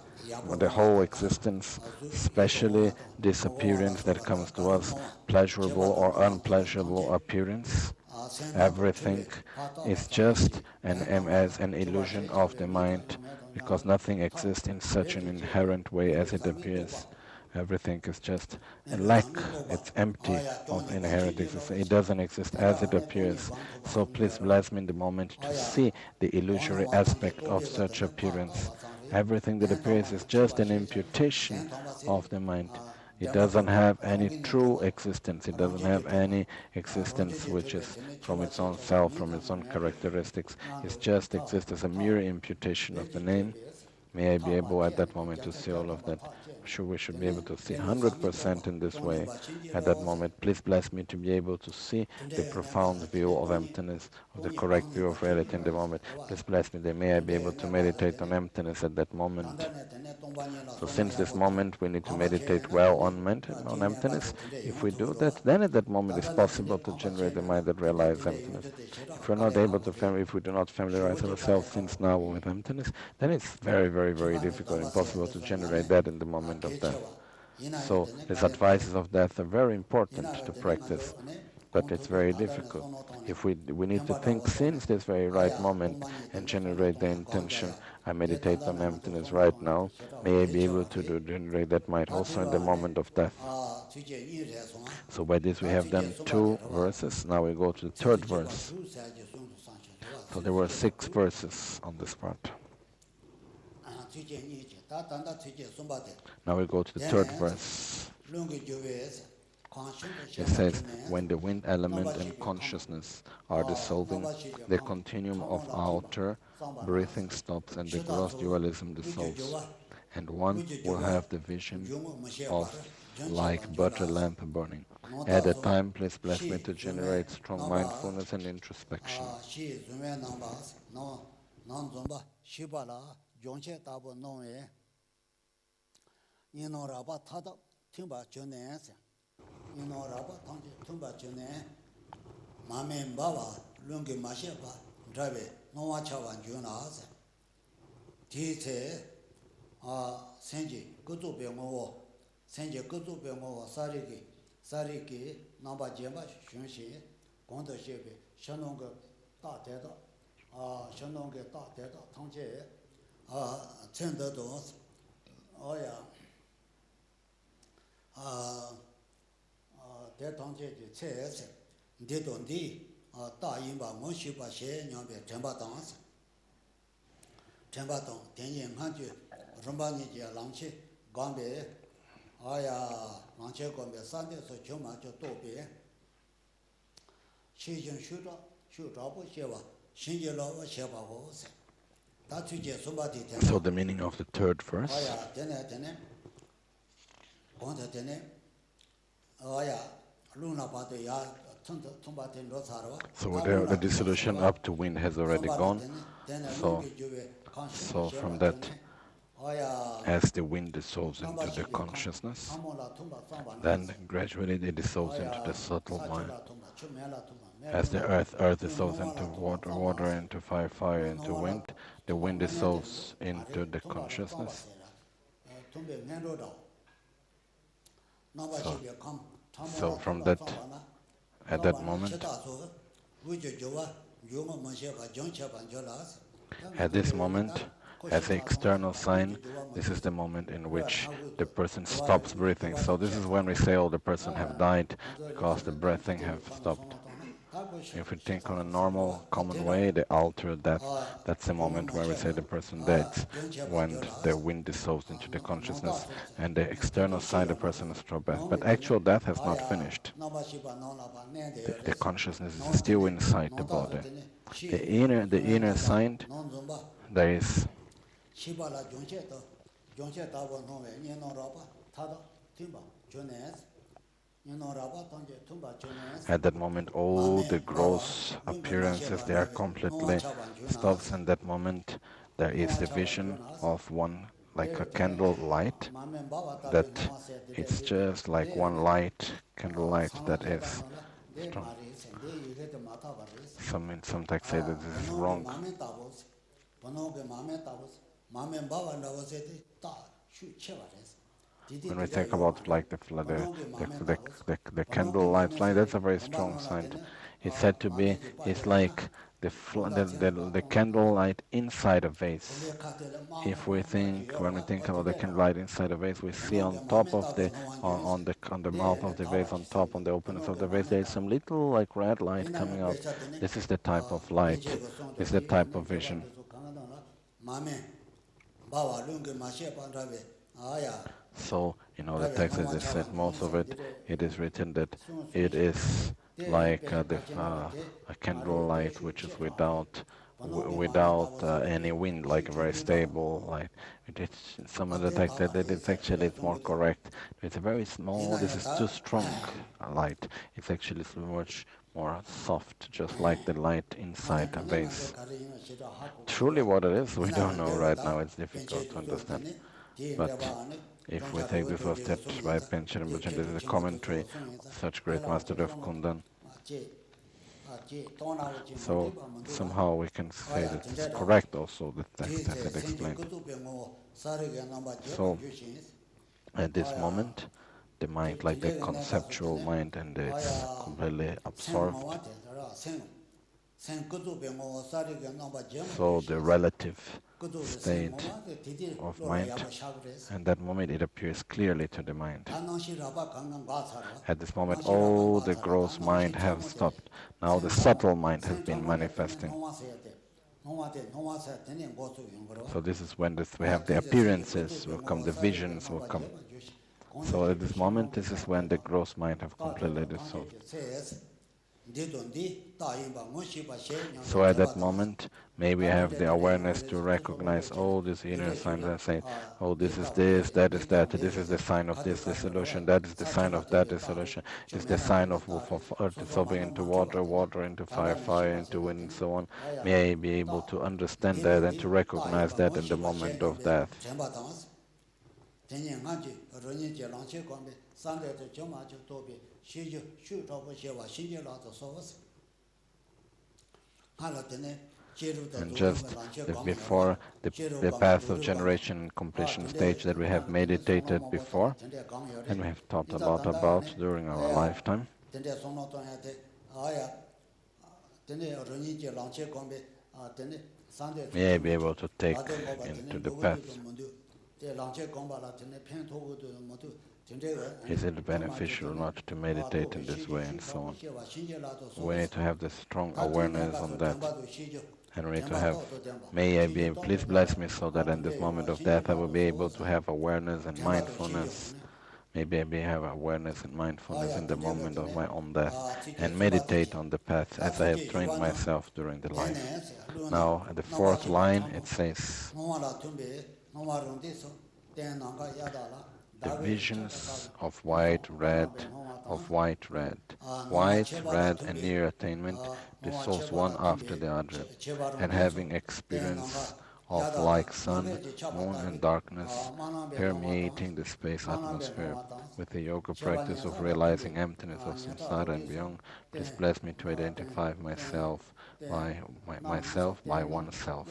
the whole existence, especially this appearance that comes to us, pleasurable or unpleasurable appearance. Everything is just as an illusion of the mind, because nothing exists in such an inherent way as it appears. Everything is just a lack, it's empty of inherent existence. It doesn't exist as it appears. So please bless me in the moment to see the illusory aspect of such appearance. Everything that appears is just an imputation of the mind. It doesn't have any true existence. It doesn't have any existence which is from its own self, from its own characteristics. It just exists as a mere imputation of the name. May I be able at that moment to see all of that. We should be able to see 100% in this way at that moment. Please bless me to be able to see the profound view of emptiness, of the correct view of reality in the moment. Please bless me that may I be able to meditate on emptiness at that moment. So since this moment we need to meditate well on emptiness, if we do that, then at that moment it's possible to generate the mind that realizes emptiness. If we're not able to, if we do not familiarize ourselves since now with emptiness, then it's very, very, very difficult, impossible to generate that in the moment of death. So these advices of death are very important to practice, but it's very difficult. If we need to think since this very right moment and generate the intention, I meditate on emptiness right now, may I be able to generate that mind also in the moment of death. So by this we have done 2 verses. Now we go to the 3rd verse. So there were 6 verses on this part. Now we go to the 3rd verse. It says, when the wind element and consciousness are dissolving, the continuum of outer breathing stops and the gross dualism dissolves, and one will have the vision of like butter lamp burning. At that time, please bless me to generate strong mindfulness and introspection. So the meaning of the 3rd verse. So the dissolution up to wind has already gone. So from that, as the wind dissolves into the consciousness, then gradually it dissolves into the subtle mind. As the earth dissolves into water, water into fire, fire into wind, the wind dissolves into the consciousness. So from that, at that moment, at this moment, as an external sign, this is the moment in which the person stops breathing. So this is when we say, oh, the person have died because the breathing have stopped. If we think on a normal, common way, the alter death, that's the moment where we say the person died, when the wind dissolves into the consciousness, and the external sign, the person is stopped breath. But actual death has not finished. The consciousness is still inside the body. The inner sign, there is at that moment all the gross appearances, they are completely stopped. And that moment there is the vision of one, like a candle light, that it's just like one light, candle light that is strong. Some texts say that this is wrong. When we think about like the candle light flame, that's a very strong sign. It's said to be, it's like the candle light inside a vase. If we think, when we think about the candle light inside a vase, we see on top of the on the mouth of the vase, on top, on the openness of the vase, there is some little like red light coming out. This is the type of light. This is the type of vision. So, the text, as I said, most of it is written that it is like a candle light which is without any wind, like a very stable light. Some of the text that it's actually more correct. It's a very small, this is too strong a light. It's actually so much more soft, just like the light inside a vase. Truly what it is, we don't know right now. It's difficult to understand. But if we take this was said by Panchen Lozang, this is a commentary of such great master of Kundan. So somehow we can say that it's correct also, the text as it explained. So at this moment, the mind, like the conceptual mind, and it's completely absorbed. So the relative state of mind, and that moment it appears clearly to the mind. At this moment, all the gross mind have stopped. Now the subtle mind has been manifesting. So this is when we have the appearances will come, the visions will come. So at this moment, this is when the gross mind have completely dissolved. So at that moment, maybe we have the awareness to recognize all these inner signs and say, oh, this is this, that is that, this is the sign of this dissolution, that is the sign of that dissolution, it's the sign of earth dissolving into water, water into fire, fire into wind, and so on. May I be able to understand that and to recognize that in the moment of death. And just before the path of generation and completion stage that we have meditated before, and we have thought about during our lifetime, may I be able to take into the path. Is it beneficial or not to meditate in this way, and so on? We need to have this strong awareness on that. And we need to have, may I be able, please bless me so that in this moment of death I will be able to have awareness and mindfulness. Maybe I may have awareness and mindfulness in the moment of my own death and meditate on the path as I have trained myself during the life. Now, at the fourth line, it says, the visions of white, red, white, red, and near attainment dissolves one after the other, and having experience of like sun, moon, and darkness permeating the space atmosphere, with the yoga practice of realizing emptiness of samsara and beyond, please bless me to identify myself by oneself.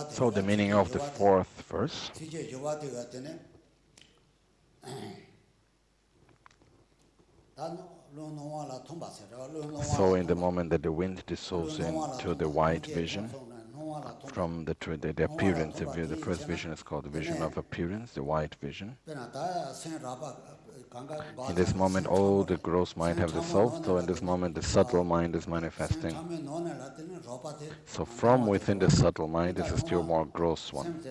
So the meaning of the fourth verse. So in the moment that the wind dissolves into the white vision, from the appearance, the first vision is called the vision of appearance, the white vision. In this moment, all the gross mind have dissolved, so in this moment the subtle mind is manifesting. So from within the subtle mind is a still more gross one.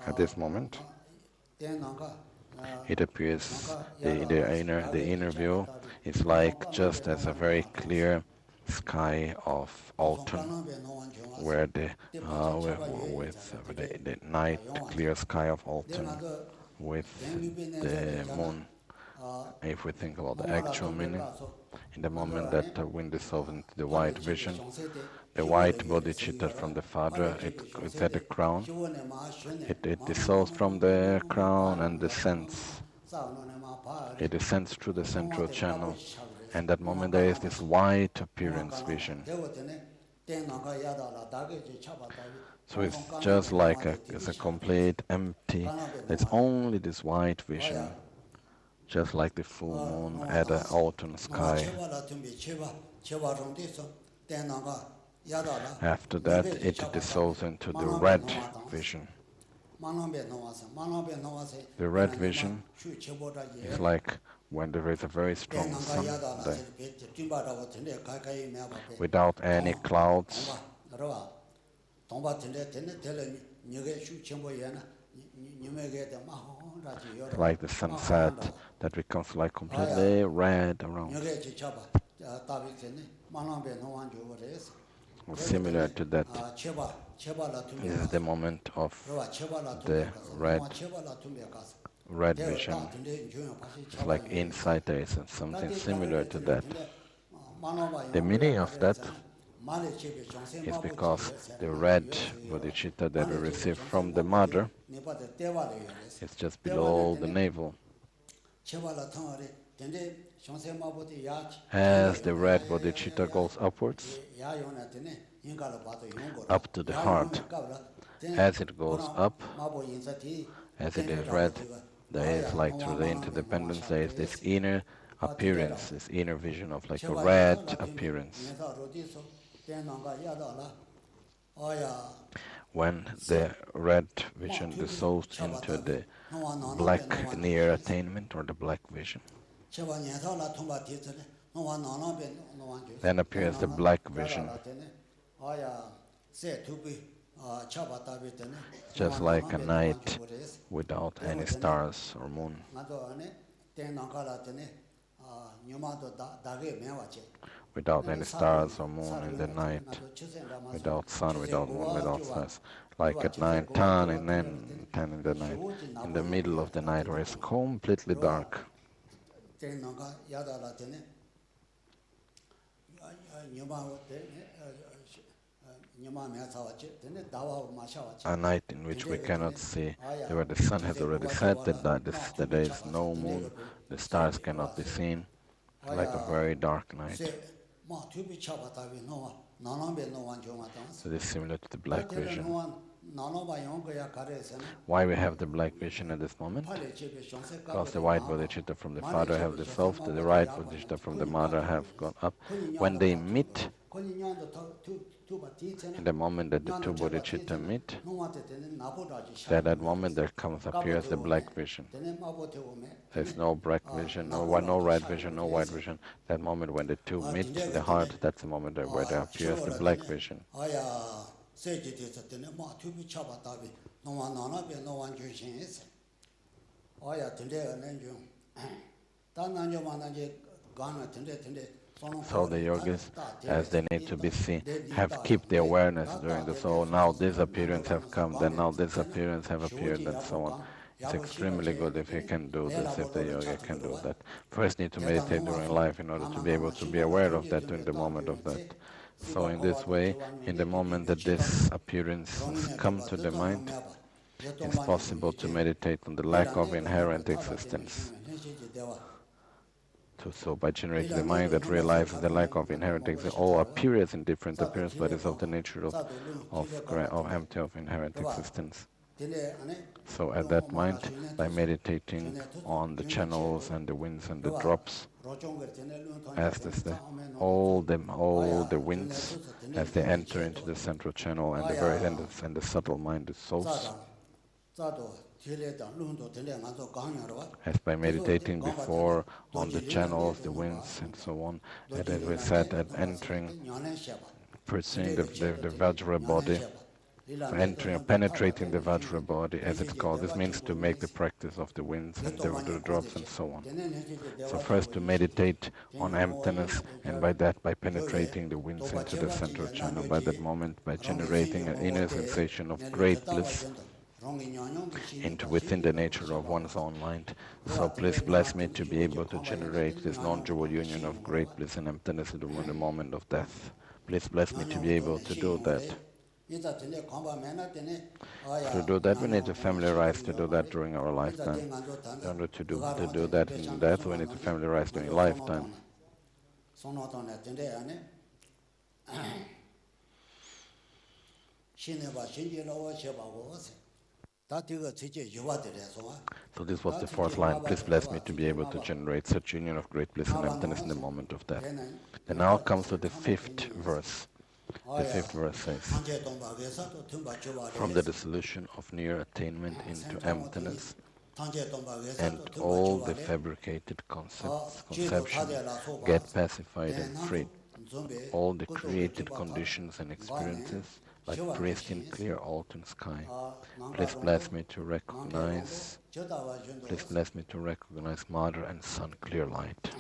At this moment, it appears the inner view is like just as a very clear sky of autumn, where the night clear sky of autumn with the moon. If we think about the actual meaning, in the moment that the wind dissolves into the white vision, the white bodhicitta from the Father, it's at the crown. It dissolves from the crown and descends. It descends through the central channel, and that moment there is this white appearance vision. So it's just like it's a complete empty. It's only this white vision, just like the full moon at the autumn sky. After that, it dissolves into the red vision. The red vision is like when there is a very strong sun there, without any clouds. Like the sunset that becomes like completely red around. Similar to that is the moment of the red vision. It's like inside there is something similar to that. The meaning of that is because the red bodhicitta that we receive from the mother is just below the navel. As the red bodhicitta goes upwards, up to the heart, as it goes up, as it is red, there is like through the interdependence, there is this inner appearance, this inner vision of like a red appearance. When the red vision dissolves into the black near attainment or the black vision, then appears the black vision, just like a night without any stars or moon. Without any stars or moon in the night, without sun, without moon, without stars. Like at 10 in the night, in the middle of the night where it's completely dark. a night in which we cannot see, where the sun has already set, that there is no moon, the stars cannot be seen, like a very dark night. So this is similar to the black vision. Why we have the black vision at this moment? Because the white bodhicitta from the father have dissolved, the right bodhicitta from the mother have gone up. When they meet, in the moment that the two bodhicitta meet, at that moment there appears the black vision. There's no black vision, no red vision, no white vision. That moment when the two meet the heart, that's the moment where there appears the black vision. So the yogis, as they need to be seen, have keep the awareness during the soul. Now this appearance have come, then now this appearance have appeared, and so on. It's extremely good if he can do this, if the yogi can do that. First need to meditate during life in order to be able to be aware of that during the moment of that. So in this way, in the moment that this appearance comes to the mind, it's possible to meditate on the lack of inherent existence. So by generating the mind that realizes the lack of inherent existence, all appears in different appearances, but is of the nature of empty of inherent existence. So at that mind, by meditating on the channels and the winds and the drops, as all the winds, as they enter into the central channel and the very end and the subtle mind, the souls, as by meditating before on the channels, the winds, and so on, and as we said, at entering, pursuing the Vajra body, penetrating the Vajra body, as it's called. This means to make the practice of the winds and the drops and so on. So first to meditate on emptiness, and by that, by penetrating the winds into the central channel, by that moment, by generating an inner sensation of great bliss into within the nature of one's own mind. So please bless me to be able to generate this non-dual union of great bliss and emptiness in the moment of death. Please bless me to be able to do that. To do that, we need to familiarize to do that during our lifetime. In order to do that in death, we need to familiarize during lifetime. So this was the fourth line. Please bless me to be able to generate such union of great bliss and emptiness in the moment of death. And now comes to the fifth verse. The fifth verse says, from the dissolution of near attainment into emptiness, and all the fabricated conceptions get pacified and freed. All the created conditions and experiences like pristine clear autumn sky. Please bless me to recognize mother and son clear light.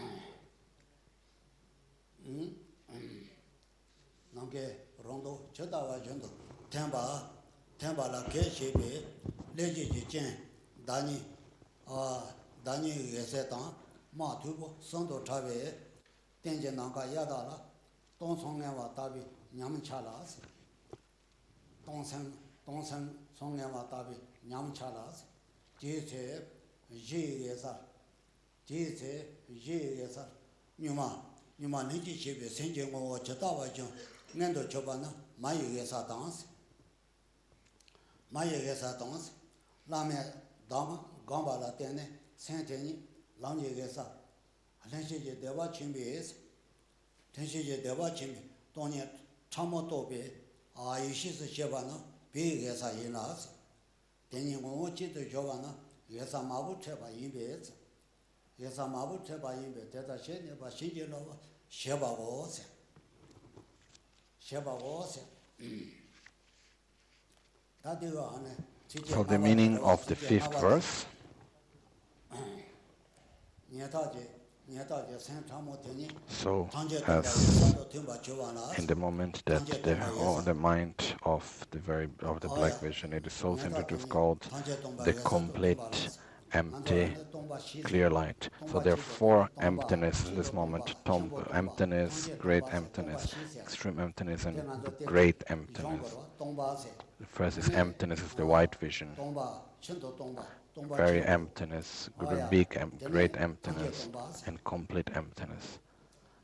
Nendo Chopana, Mayugesa dance, Mayugesa dance, Lame Dama, Gambala Tene, Santeni, Langegesa, Tenshi Deva Chimbis, Tenshi Deva Chimbi, Tonya Chamotobe, Aishis Chevana, Bigesa Inas, Teni Mochi to Giovanna, Yesa Mabu Teba Imbes, Yesa Mabu Teba Imbe, Teta Shene, Bashijino, Sheba was. So the meaning of the fifth verse, so as in the moment that the mind of the black vision, it is so centered, is called the complete empty, clear light. So there are four emptiness in this moment: emptiness, great emptiness, extreme emptiness, and great emptiness. The first is emptiness, is the white vision. Very emptiness, great emptiness, and complete emptiness.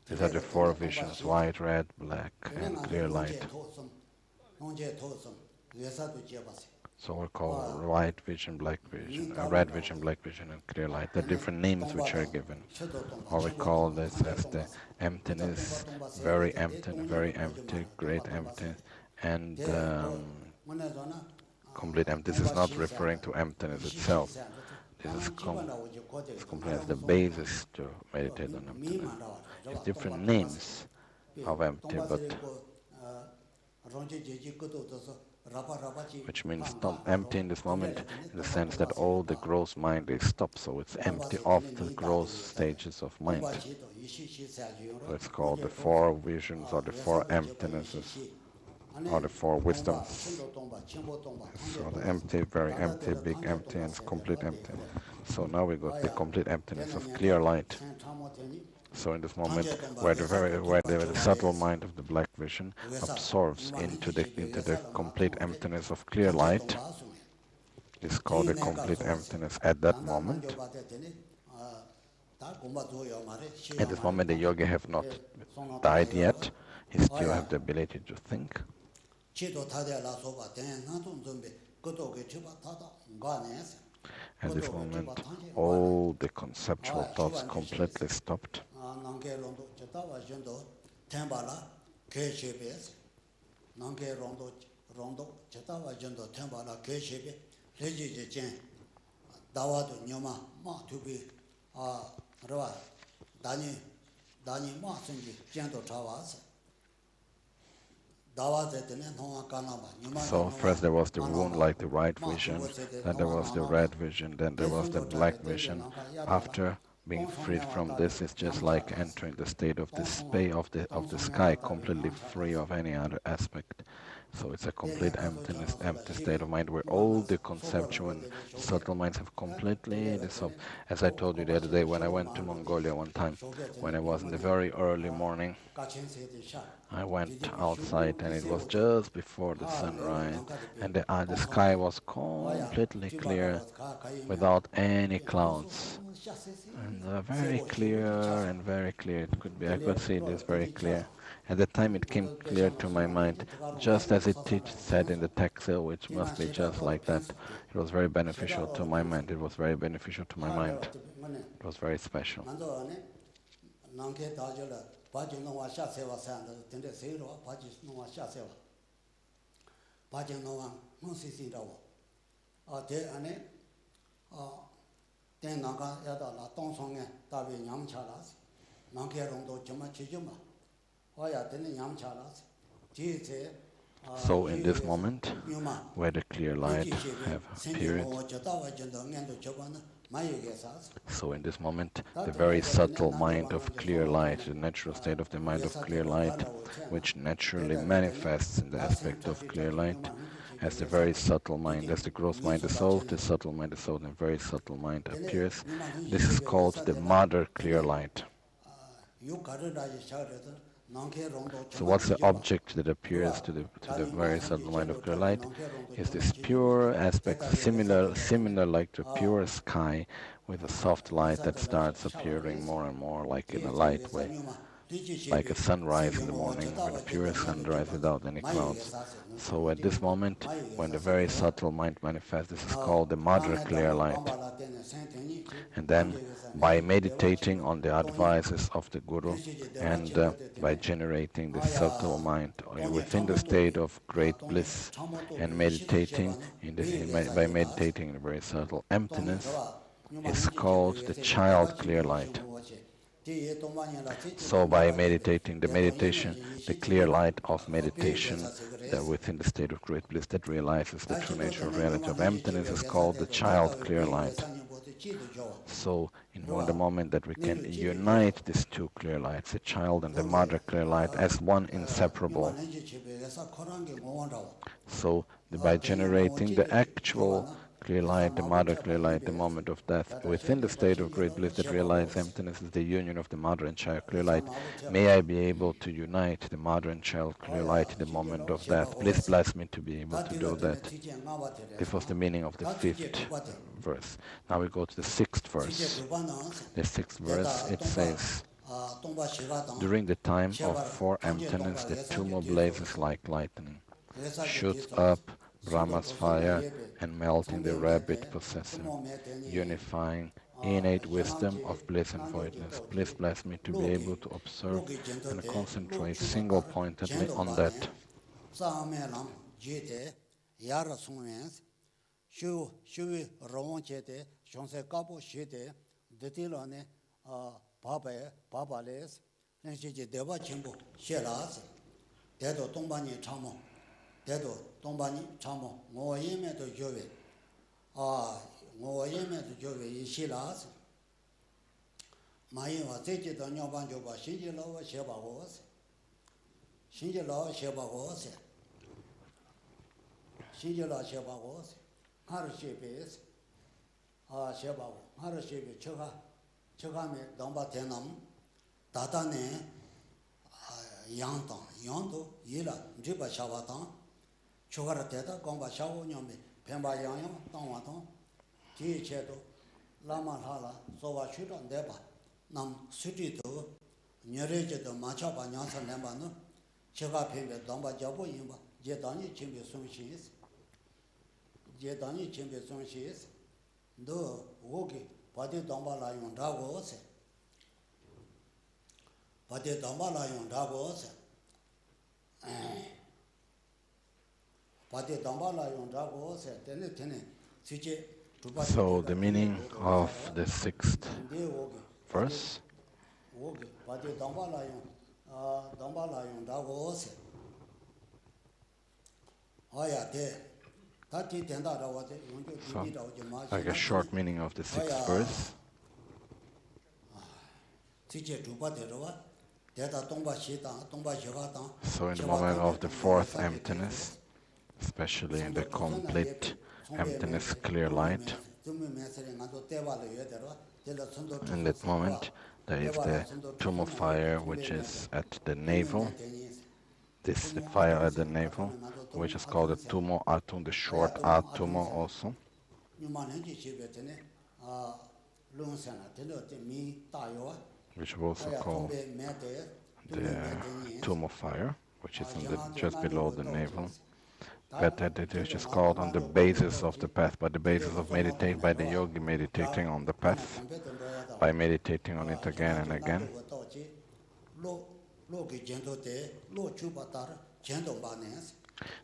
These are the four visions: white, red, black, and clear light. So we call white vision, black vision, red vision, black vision, and clear light. The different names which are given. Or we call this as the emptiness, very empty, great empty, and complete empty. This is not referring to emptiness itself. This is complete as the basis to meditate on emptiness. It's different names of empty, but which means stop, empty in this moment, in the sense that all the gross mind is stopped, so it's empty of the gross stages of mind. So it's called the four visions, or the four emptinesses, or the four wisdoms. So the empty, very empty, big empty, and complete empty. So now we got the complete emptiness of clear light. So in this moment, where the subtle mind of the black vision absorbs into the complete emptiness of clear light, is called the complete emptiness at that moment. At this moment, the yogi have not died yet. He still have the ability to think. At this moment, all the conceptual thoughts completely stopped. So first there was the wound, like the white vision, then there was the red vision, then there was the black vision. After being freed from this, it's just like entering the state of the space of the sky, completely free of any other aspect. So it's a complete emptiness, empty state of mind where all the conceptual and subtle minds have completely dissolved. As I told you the other day, when I went to Mongolia one time, when I was in the very early morning, I went outside and it was just before the sunrise, and the sky was completely clear without any clouds. And very clear, it could be, I could see this very clear. At the time it came clear to my mind, just as it said in the text, which must be just like that. It was very beneficial to my mind, it was very beneficial to my mind. It was very special. So in this moment, where the clear light have appeared, so in this moment, the very subtle mind of clear light, the natural state of the mind of clear light, which naturally manifests in the aspect of clear light, as the very subtle mind, as the gross mind dissolves, the subtle mind dissolves, and the very subtle mind appears. This is called the mother clear light. So what's the object that appears to the very subtle mind of clear light? Is this pure aspect, similar like the pure sky, with a soft light that starts appearing more and more, like in a light way, like a sunrise in the morning, with a pure sunrise without any clouds. So at this moment, when the very subtle mind manifests, this is called the mother clear light. And then, by meditating on the advices of the Guru, and by generating the subtle mind within the state of great bliss, and meditating by meditating in the very subtle emptiness, is called the child clear light. So by meditating, the clear light of meditation, that within the state of great bliss that realizes the true nature of reality of emptiness, is called the child clear light. So in the moment that we can unite these two clear lights, the child and the mother clear light, as one inseparable. So by generating the actual clear light, the mother clear light, the moment of death. Within the state of great bliss that realizes emptiness is the union of the mother and child clear light. May I be able to unite the mother and child clear light in the moment of death. Please bless me to be able to do that. This was the meaning of the 5th verse. Now we go to the 6th verse. The 6th verse, it says, during the time of four emptiness, the tumor blazes like lightning, shoots up Brahma's fire and melting the rabbit possessor, unifying innate wisdom of bliss and voidness. Please bless me to be able to observe and concentrate single-pointedly on that. 대도 동반이 참모 모예메도 교회 모예메도 교회 이시라스 마이와 제제도 녀반조바 신지로와 셔바고스 신지로 셔바고스 신지로 셔바고스 하르시베스 셔바고 하르시베 처가메 동바테남 다다네 양도 이라 지바 샤바당 초가라 대다 공바 샤고 녀메 뱀바 양양 땅와동 디체도 라마하라 소바 슈던 데바 남 수디도 녀레제도 마차바 냥산 nem바노 제가 뱀베 동바 잡고 임바 제단이 침베 송시스 제단이 침베 송시스 너 오게 바디 동바라 용다고세 바디 동바라 용다고세 So the meaning of the 6th verse. So, like a short meaning of the 6th verse. So in the moment of the 4th emptiness, especially in the complete emptiness, clear light, in that moment there is the tumor fire which is at the navel, this fire at the navel, which is called the tumor atun, the short tumor also. Which we also call the tumor fire, which is just below the navel. But that it is just called on the basis of the path, by the basis of meditate, by the yogi meditating on the path, by meditating on it again and again.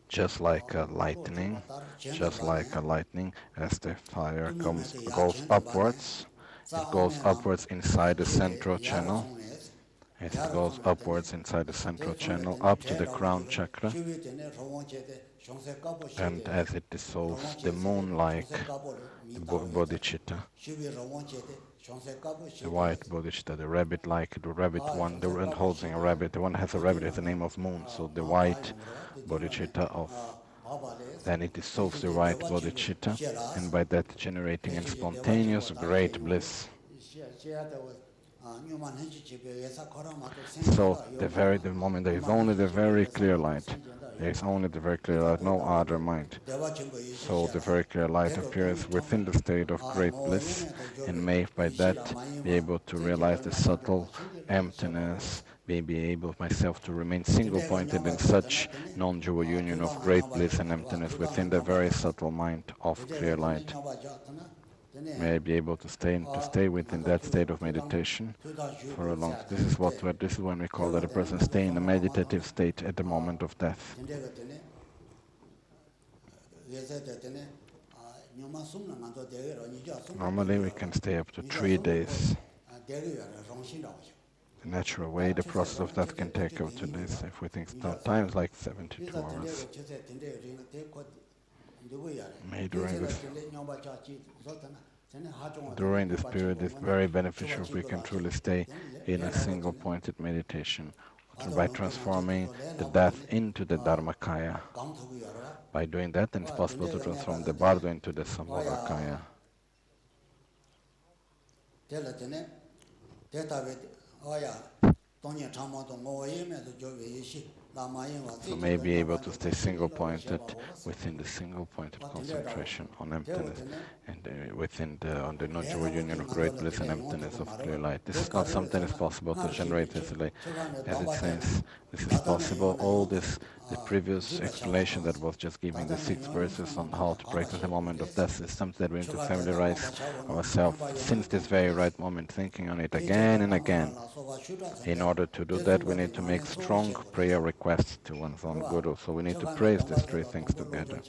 Just like a lightning, as the fire goes upwards, it goes upwards inside the central channel. It goes upwards inside the central channel up to the crown chakra. And as it dissolves the moon-like bodhicitta, the white bodhicitta, the rabbit-like, the rabbit one, the one holding a rabbit, the one has a rabbit has the name of moon, so the white bodhicitta of, then it dissolves the white bodhicitta, and by that generating in spontaneous great bliss. So the moment there is only the very clear light, there is only the very clear light, no other mind. So the very clear light appears within the state of great bliss, and may by that be able to realize the subtle emptiness, may be able myself to remain single-pointed in such non-dual union of great bliss and emptiness within the very subtle mind of clear light. May I be able to stay within that state of meditation for a long time. This is when we call that a person stay in a meditative state at the moment of death. Normally we can stay up to 3 days. The natural way, the process of that can take up to days. If we think times like 72 hours. May during this period, it's very beneficial if we can truly stay in a single-pointed meditation, by transforming the death into the Dharmakaya. By doing that, then it's possible to transform the bardo into the Sambhogakaya. So may be able to stay single-pointed within the single-pointed concentration on emptiness and within on the non-dual union of great bliss and emptiness of clear light. This is not something that's possible to generate easily. As it says, this is possible. All this, the previous explanation that was just giving the 6 verses on how to practice the moment of death is something that we need to familiarize ourselves since this very right moment, thinking on it again and again. In order to do that, we need to make strong prayer requests to one's own Guru. So we need to praise these 3 things together.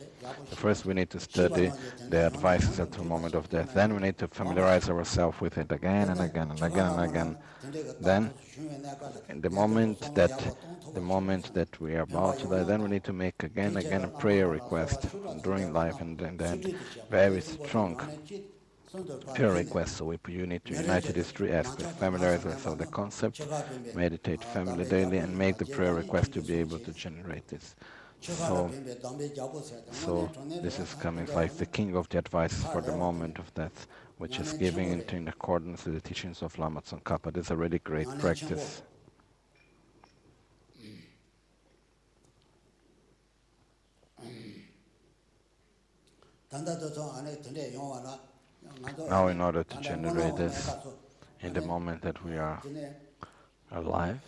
So first we need to study the advices at the moment of death. Then we need to familiarize ourselves with it again and again and again and again. Then, in the moment that we are about to die, then we need to make again and again a prayer request during life, and then very strong prayer request. So you need to unite these 3 aspects: familiarize yourself with the concept, meditate family daily, and make the prayer request to be able to generate this. So this is coming like the king of the advices for the moment of death, which is giving into in accordance with the teachings of Lama Tsongkhapa. This is a really great practice. Now, in order to generate this in the moment that we are alive,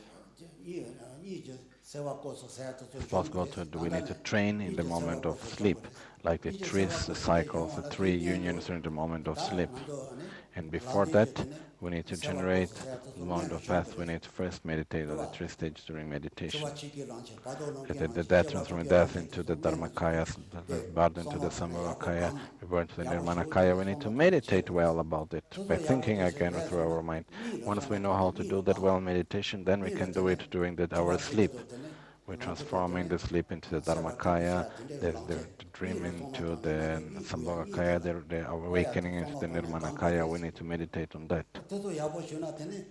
it's possible we need to train in the moment of sleep, like the 3 cycles, the 3 unions in the moment of sleep. And before that, we need to generate the moment of death. We need to first meditate on the 3 stages during meditation. The death transforming death into the Dharmakaya, the bardo into the Sambhogakaya, Rebirth to the Nirmanakaya. We need to meditate well about it by thinking again through our mind. Once we know how to do that well in meditation, then we can do it during our sleep. We're transforming the sleep into the Dharmakaya, the dream into the Sambhogakaya, the awakening into the Nirmanakaya. We need to meditate on that.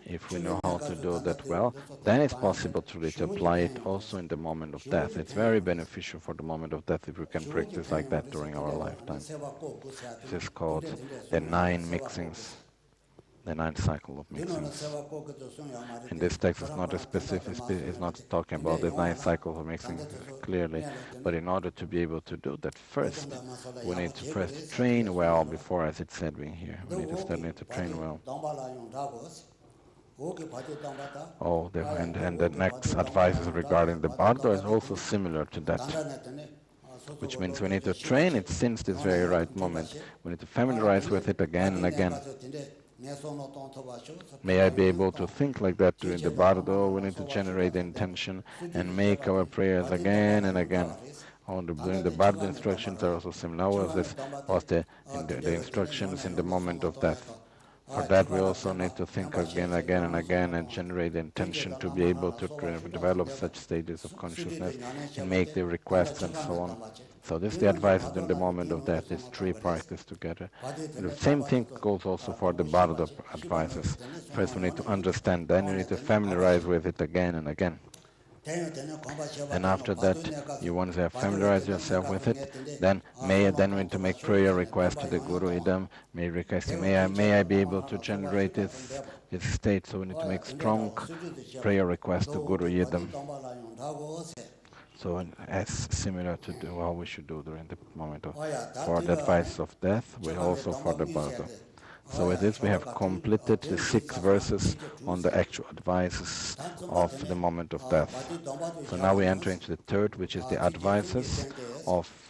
If we know how to do that well, then it's possible to apply it also in the moment of death. It's very beneficial for the moment of death if we can practice like that during our lifetime. This is called the 9 mixings. The 9th cycle of mixings. And this text is not a specific, it's not talking about the 9th cycle of mixing clearly, but in order to be able to do that first, we need to first train well before, as it said in here. We need to study to train well. And the next advice regarding the bardo is also similar to that, which means we need to train it since this very right moment. We need to familiarize with it again and again. May I be able to think like that during the bardo. We need to generate the intention and make our prayers again and again. During the bardo instructions are also similar. This was the instructions in the moment of death. For that, we also need to think again and again and generate the intention to be able to develop such stages of consciousness and make the requests and so on. So this is the advice in the moment of death, these 3 practices together. And the same thing goes also for the bardo advices. First we need to understand, then you need to familiarize with it again and again. And after that, once you have familiarized yourself with it, then we need to make prayer request to the Guru Idam, may I be able to generate this state. So we need to make strong prayer request to Guru Idam. So as similar to how we should do during the moment for the advice of death, but also for the bardo. So with this we have completed the 6 verses on the actual advices of the moment of death. So now we enter into the 3rd, which is the advices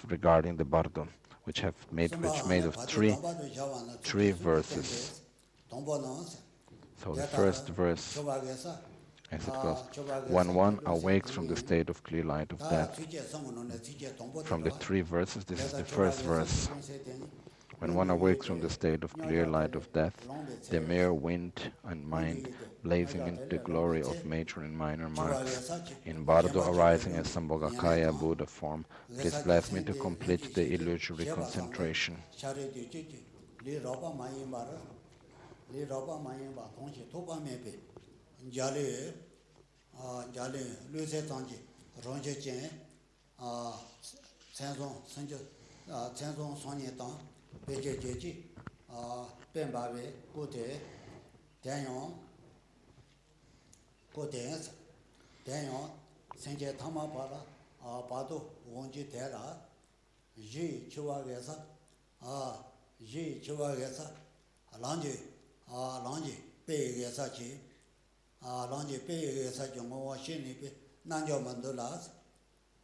regarding the bardo, which made of 3 verses. So the first verse, as it goes, when one awakes from the state of clear light of death. From the 3 verses, this is the first verse. When one awakes from the state of clear light of death, the mere wind and mind blazing into the glory of major and minor marks, in bardo arising as Sambhogakaya Buddha form, please bless me to complete the illusory concentration. jali luise tangji ronje chen cenzon sanjo cenzon sonye tang peje jeji pembawe kote tenyon senje thama para pado wonji tela ji chuwa gesa lanji pe gesa chi lanji pe gesa jongo wa shini pe nanjo mandolas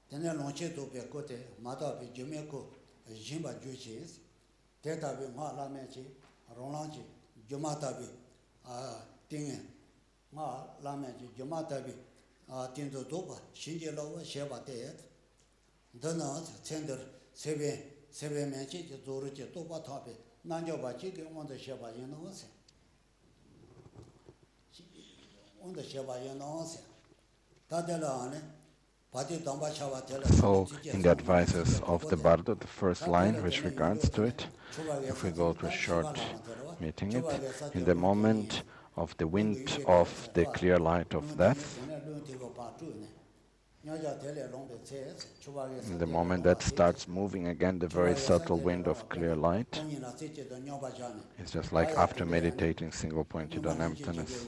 tene lonche to pe kote mata pe jume ko jimba juchi teta be ma la me chi ronlanchi jumata be tinge ma la me chi jumata be tinzo doba shinje lawa sheba te dana center sebe me chi zoru chi doba tabe nanjo ba chi ke onda sheba yeno se onda sheba yeno se tadela ane So, in the advices of the Bardo, the first line which regards to it, if we go to a short meeting it, in the moment of the wind of the clear light of death, in the moment that starts moving again, the very subtle wind of clear light, it's just like after meditating single-pointed on emptiness.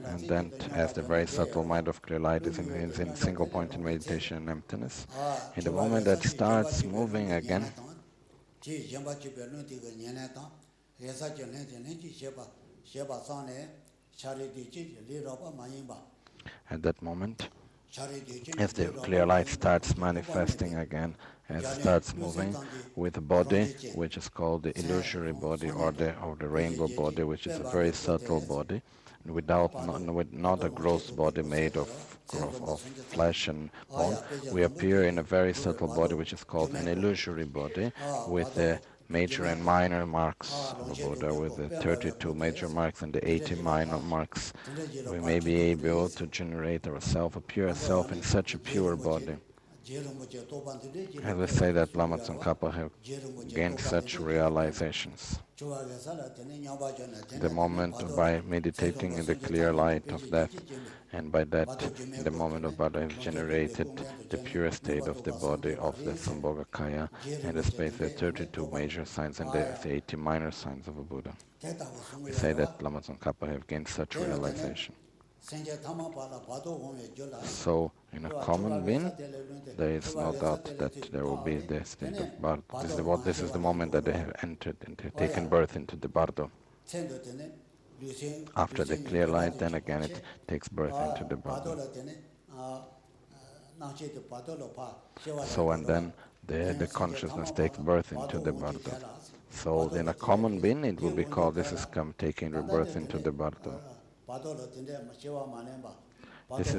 And then, as the very subtle mind of clear light is in single-pointed meditation and emptiness, in the moment that starts moving again, at that moment, as the clear light starts manifesting again, as it starts moving with a body which is called the illusory body or the rainbow body, which is a very subtle body, not a gross body made of flesh and bone, we appear in a very subtle body which is called an illusory body with the major and minor marks of Buddha, with the 32 major marks and the 80 minor marks. We may be able to generate ourselves, a pure self in such a pure body. As we say that Lama Tsongkhapa have gained such realizations. The moment by meditating in the clear light of death, and by that, in the moment of Buddha have generated the pure state of the body of the Sambhogakaya and the space of 32 major signs and the 80 minor signs of a Buddha. We say that Lama Tsongkhapa have gained such realization. So, in a common being, there is no doubt that there will be the state of Bardo. This is the moment that they have entered and taken birth into the Bardo. After the clear light, then again it takes birth into the Bardo. So, and then the consciousness takes birth into the Bardo. So, in a common being, it will be called, this is taking rebirth into the Bardo. This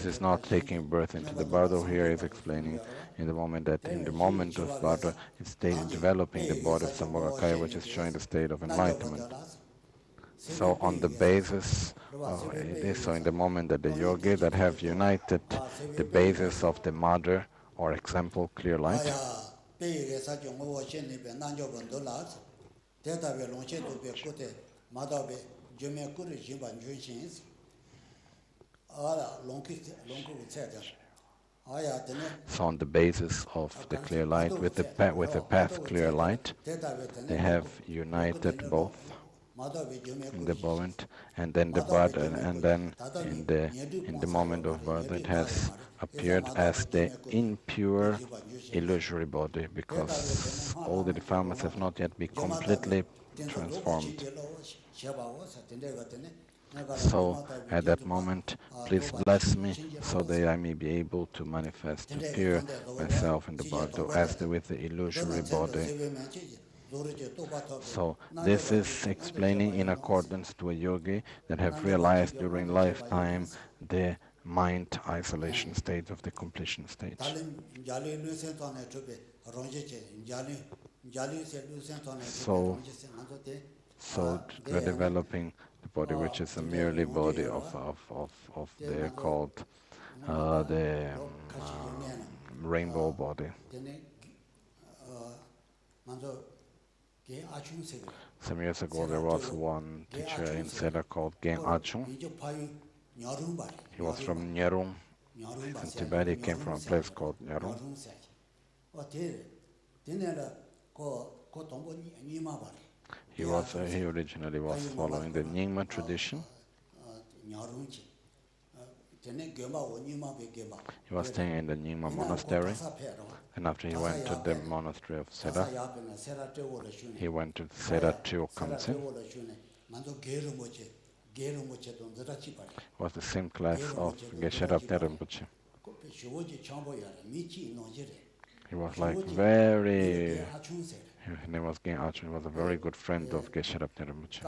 is not taking birth into the Bardo. Here is explaining in the moment that in the moment of Bardo, it's developing the body of Sambhogakaya, which is showing the state of enlightenment. So on the basis of this, so in the moment that the yogi that have united the basis of the mother or example clear light, so on the basis of the clear light, with the path clear light, they have united both in the moment, and then the Bardo, and then in the moment of Bardo, it has appeared as the impure illusory body, because all the defilements have not yet been completely transformed. So at that moment, please bless me so that I may be able to manifest, to appear myself in the Bardo as with the illusory body. So this is explaining in accordance to a yogi that have realized during lifetime the mind isolation state of the completion stage. So we're developing the body which is a merely body of the called the rainbow body. Some years ago there was one teacher in Seda called Gen Achung. He was from Nyarung. In Tibet, he came from a place called Nyarung. He originally was following the Nyingma tradition. He was staying in the Nyingma monastery, and after he went to the monastery of Sera, he went to Sera Gyaltsen. Was the same class of Geshe Thubten Rinpoche. He was like very... His name was Gen Achun. He was a very good friend of Geshe Thubten Rinpoche.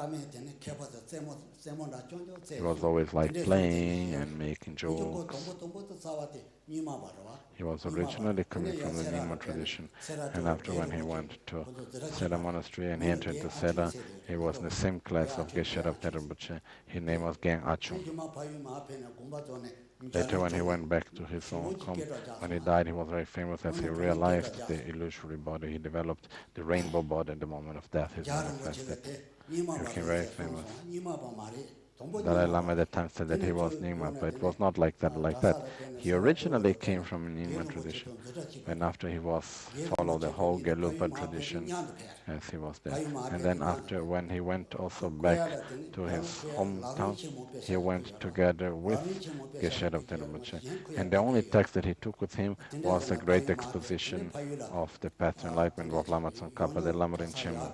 He was always like playing and making jokes. He was originally coming from the Nyingma tradition, and after when he went to Sera monastery and he entered into Sera, he was in the same class of Geshe Thubten Rinpoche. His name was Gen Achun. Later when he went back to his own home, when he died, he was very famous as he realized the illusory body. He developed the rainbow body at the moment of death. He manifested. He became very famous. Dalai Lama at that time said that he was Nyingma, but it was not like that. He originally came from a Nyingma tradition, and after he followed the whole Gelugpa tradition as he was there. And then after, when he went also back to his hometown, he went together with Geshe Thubten Rinpoche. And the only text that he took with him was a great exposition of the path to enlightenment of Lama Tsongkhapa, the Lama Rinpoche.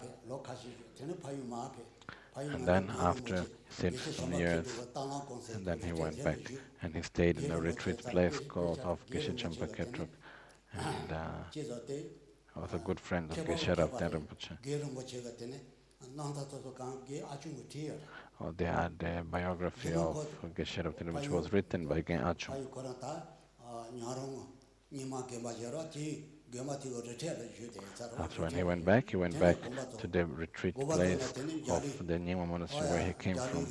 And then after he stayed for some years, and then he went back and he stayed in a retreat place called of Geshe Champa Ketruk, and he was a good friend of Geshe Thubten Rinpoche. The biography of Geshe Thubten Rinpoche was written by Gen Achung. After when he went back to the retreat place of the Nyingma monastery where he came from.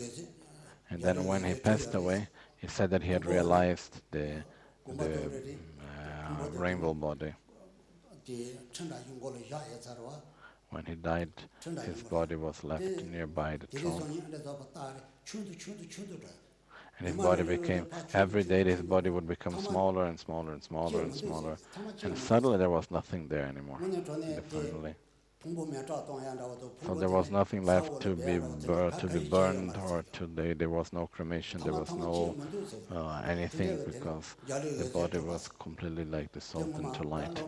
And then when he passed away, he said that he had realized the rainbow body. When he died, his body was left nearby the throne. And his body became, every day his body would become smaller and smaller and smaller and smaller. And suddenly there was nothing there anymore in the family. So there was nothing left to be burned, or there was no cremation, there was no anything, because the body was completely like dissolved into light.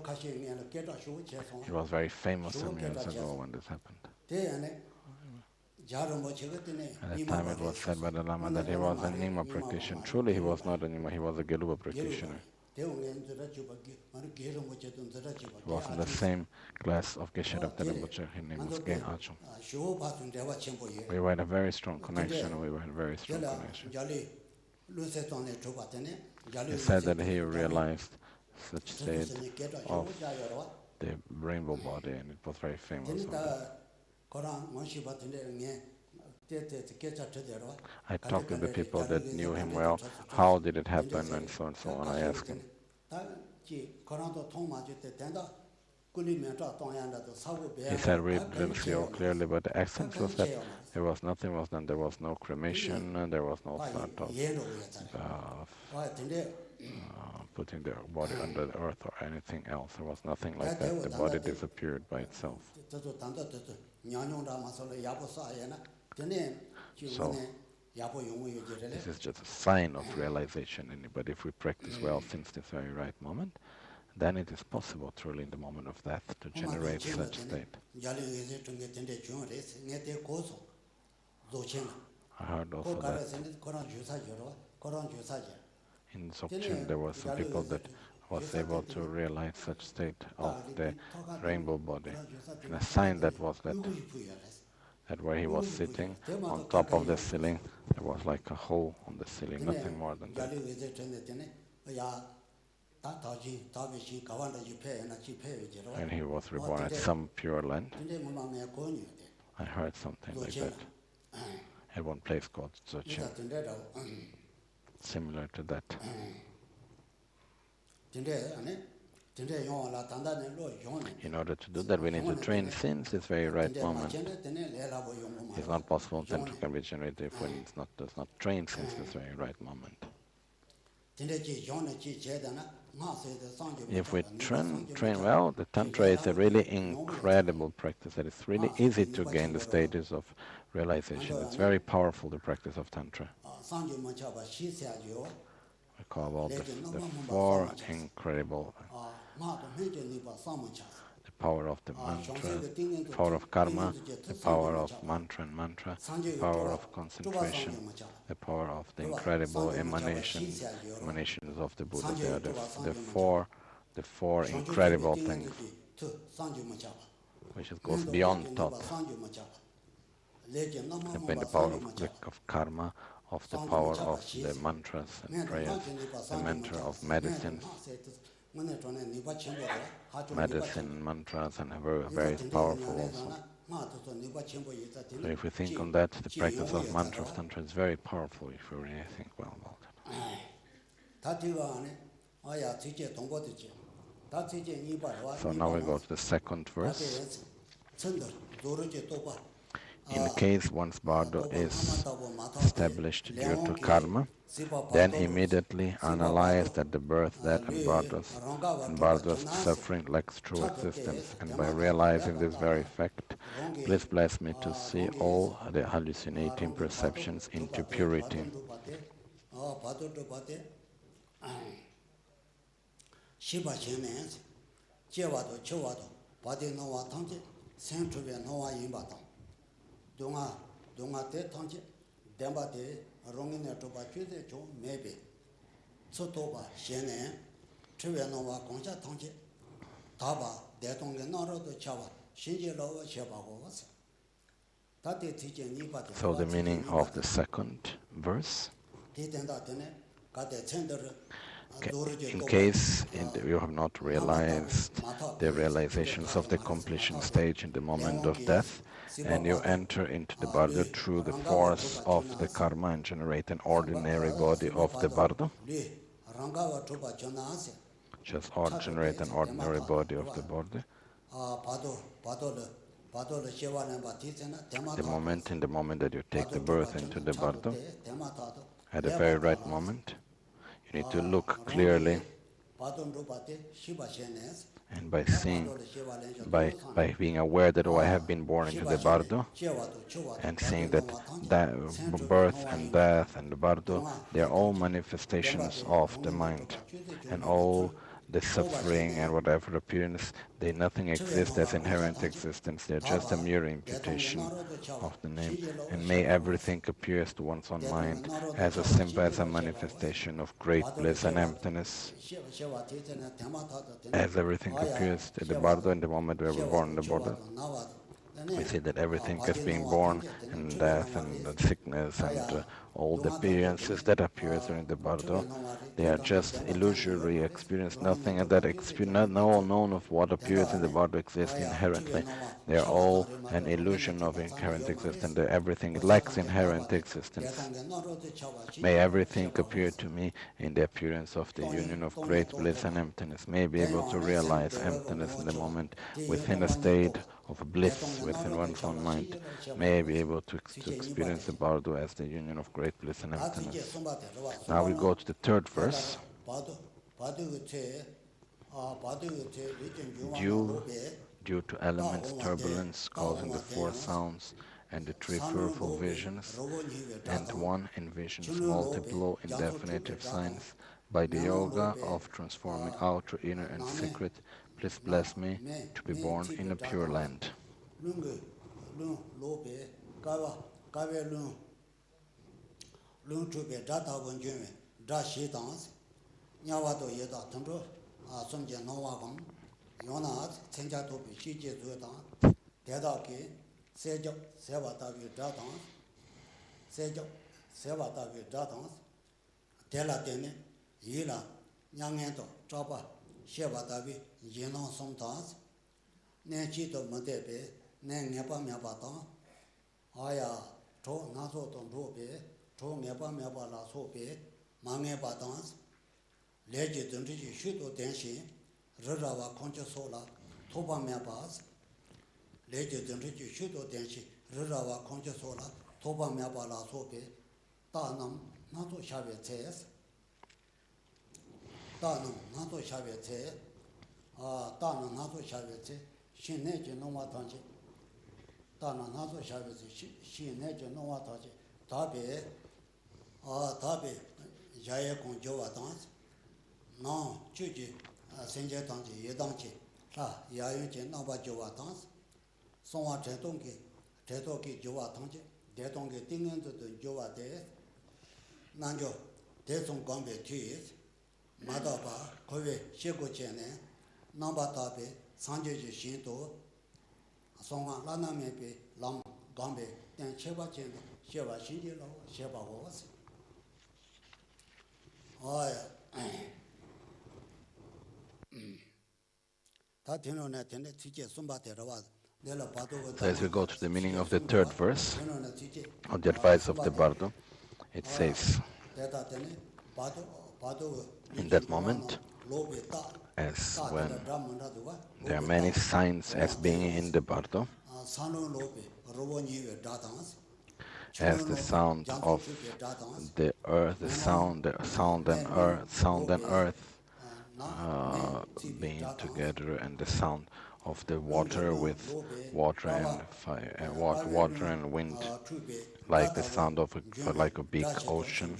He was very famous some years ago when this happened. At that time it was said by the Lama that he was a Nyingma practitioner. Truly he was not a Nyingma, he was a Gelugpa practitioner. He was in the same class of Geshe Thubten Rinpoche. His name was Gen Achung. We had a very strong connection. He said that he realized such state of the rainbow body, and it was very famous. I talked to the people that knew him well. How did it happen, and so on. I asked him. He said we didn't see all clearly, but the essence was that there was nothing was done. There was no cremation, and there was no thought of putting the body under the earth or anything else. There was nothing like that. The body disappeared by itself. So this is just a sign of realization. But if we practice well since this very right moment, then it is possible truly in the moment of death to generate such state. I heard also that in Dzogchen there were some people that was able to realize such state of the rainbow body. And a sign that was that where he was sitting on top of the ceiling, there was like a hole on the ceiling, nothing more than that. And he was reborn at some pure land. I heard something like that at one place called Dzogchen, similar to that. In order to do that, we need to train since this very right moment. It's not possible Tantra can be generated if one does not train since this very right moment. If we train well, the Tantra is a really incredible practice. That it's really easy to gain the stages of realization. It's very powerful, the practice of Tantra. We call about the four incredible, the power of the mantra, the power of karma, the power of mantra and mantra, the power of concentration, the power of the incredible emanations of the Buddha. They are the four incredible things, which goes beyond thought. The power of karma, of the power of the mantras and prayers, the mantra of medicine and mantras, and very powerful also. So if we think on that, the practice of mantra of Tantra is very powerful if we really think well about it. So now we go to the second verse. In case one's bardo is established due to karma, then immediately analyze that the birth, death, and bardo's suffering lacks true existence. And by realizing this very fact, please bless me to see all the hallucinating perceptions into purity. So the meaning of the second verse. In case you have not realized the realizations of the completion stage in the moment of death, and you enter into the bardo through the force of the karma and generate an ordinary body of the bardo, just generate an ordinary body of the bardo. In the moment that you take the birth into the bardo, at the very right moment, you need to look clearly, and by seeing, by being aware that, oh, I have been born into the bardo, and seeing that birth and death and the bardo, they are all manifestations of the mind, and all the suffering and whatever appearance, nothing exists as inherent existence. They are just a mere imputation of the name. And may everything appears to one's own mind as a manifestation of great bliss and emptiness. As everything appears at the bardo in the moment where we're born in the bardo, we see that everything is being born, and death and sickness and all the appearances that appear during the bardo, they are just illusory experience. Nothing that no known of what appears in the bardo exists inherently. They are all an illusion of inherent existence. Everything lacks inherent existence. May everything appear to me in the appearance of the union of great bliss and emptiness. May I be able to realize emptiness in the moment within a state of bliss within one's own mind. May I be able to experience the bardo as the union of great bliss and emptiness. Now we go to the third verse. Due to elements turbulence causing the four sounds and the three fearful visions, and one envisions multiple indefinitive signs, by the yoga of transforming outer, inner, and secret, please bless me to be born in a pure land. Rarawa Concha Sola, Toba Mabas, Lady the Rich Shudo Denshi, Rarawa Concha Sola, Toba Mabala Sope, Danam, Nato Shavetes, Danam, Nato Shavete, Dana Nato Shavete, Shineji no Matanji, Dana Nato Shavete, Shineji no Mataji, Tabe, Tabe, Jaya Conjoa dance, no, Chuji, Senja Tanji, Yedanchi, Yayunji, Nova Joa dance, Songa Tetonki, Tetoki Joa Tanji, Detonki Dingen to the Joa de Nanjo, Deson Gombe Tees, Madaba, Kove, Sheko Chene, Namba Tabe, Sanjeji Shinto, Songa Lana Mepe, Lam Gombe, then Sheba Chen, Sheba Shindilo, Sheba was. Oh, yeah. So as we go to the meaning of the third verse, of the advice of the Bardo, it says, in that moment, as when there are many signs as being in the Bardo, as the sound of the earth, the sound and earth being together, and the sound of the water with water and fire, water and wind, like the sound of like a big ocean.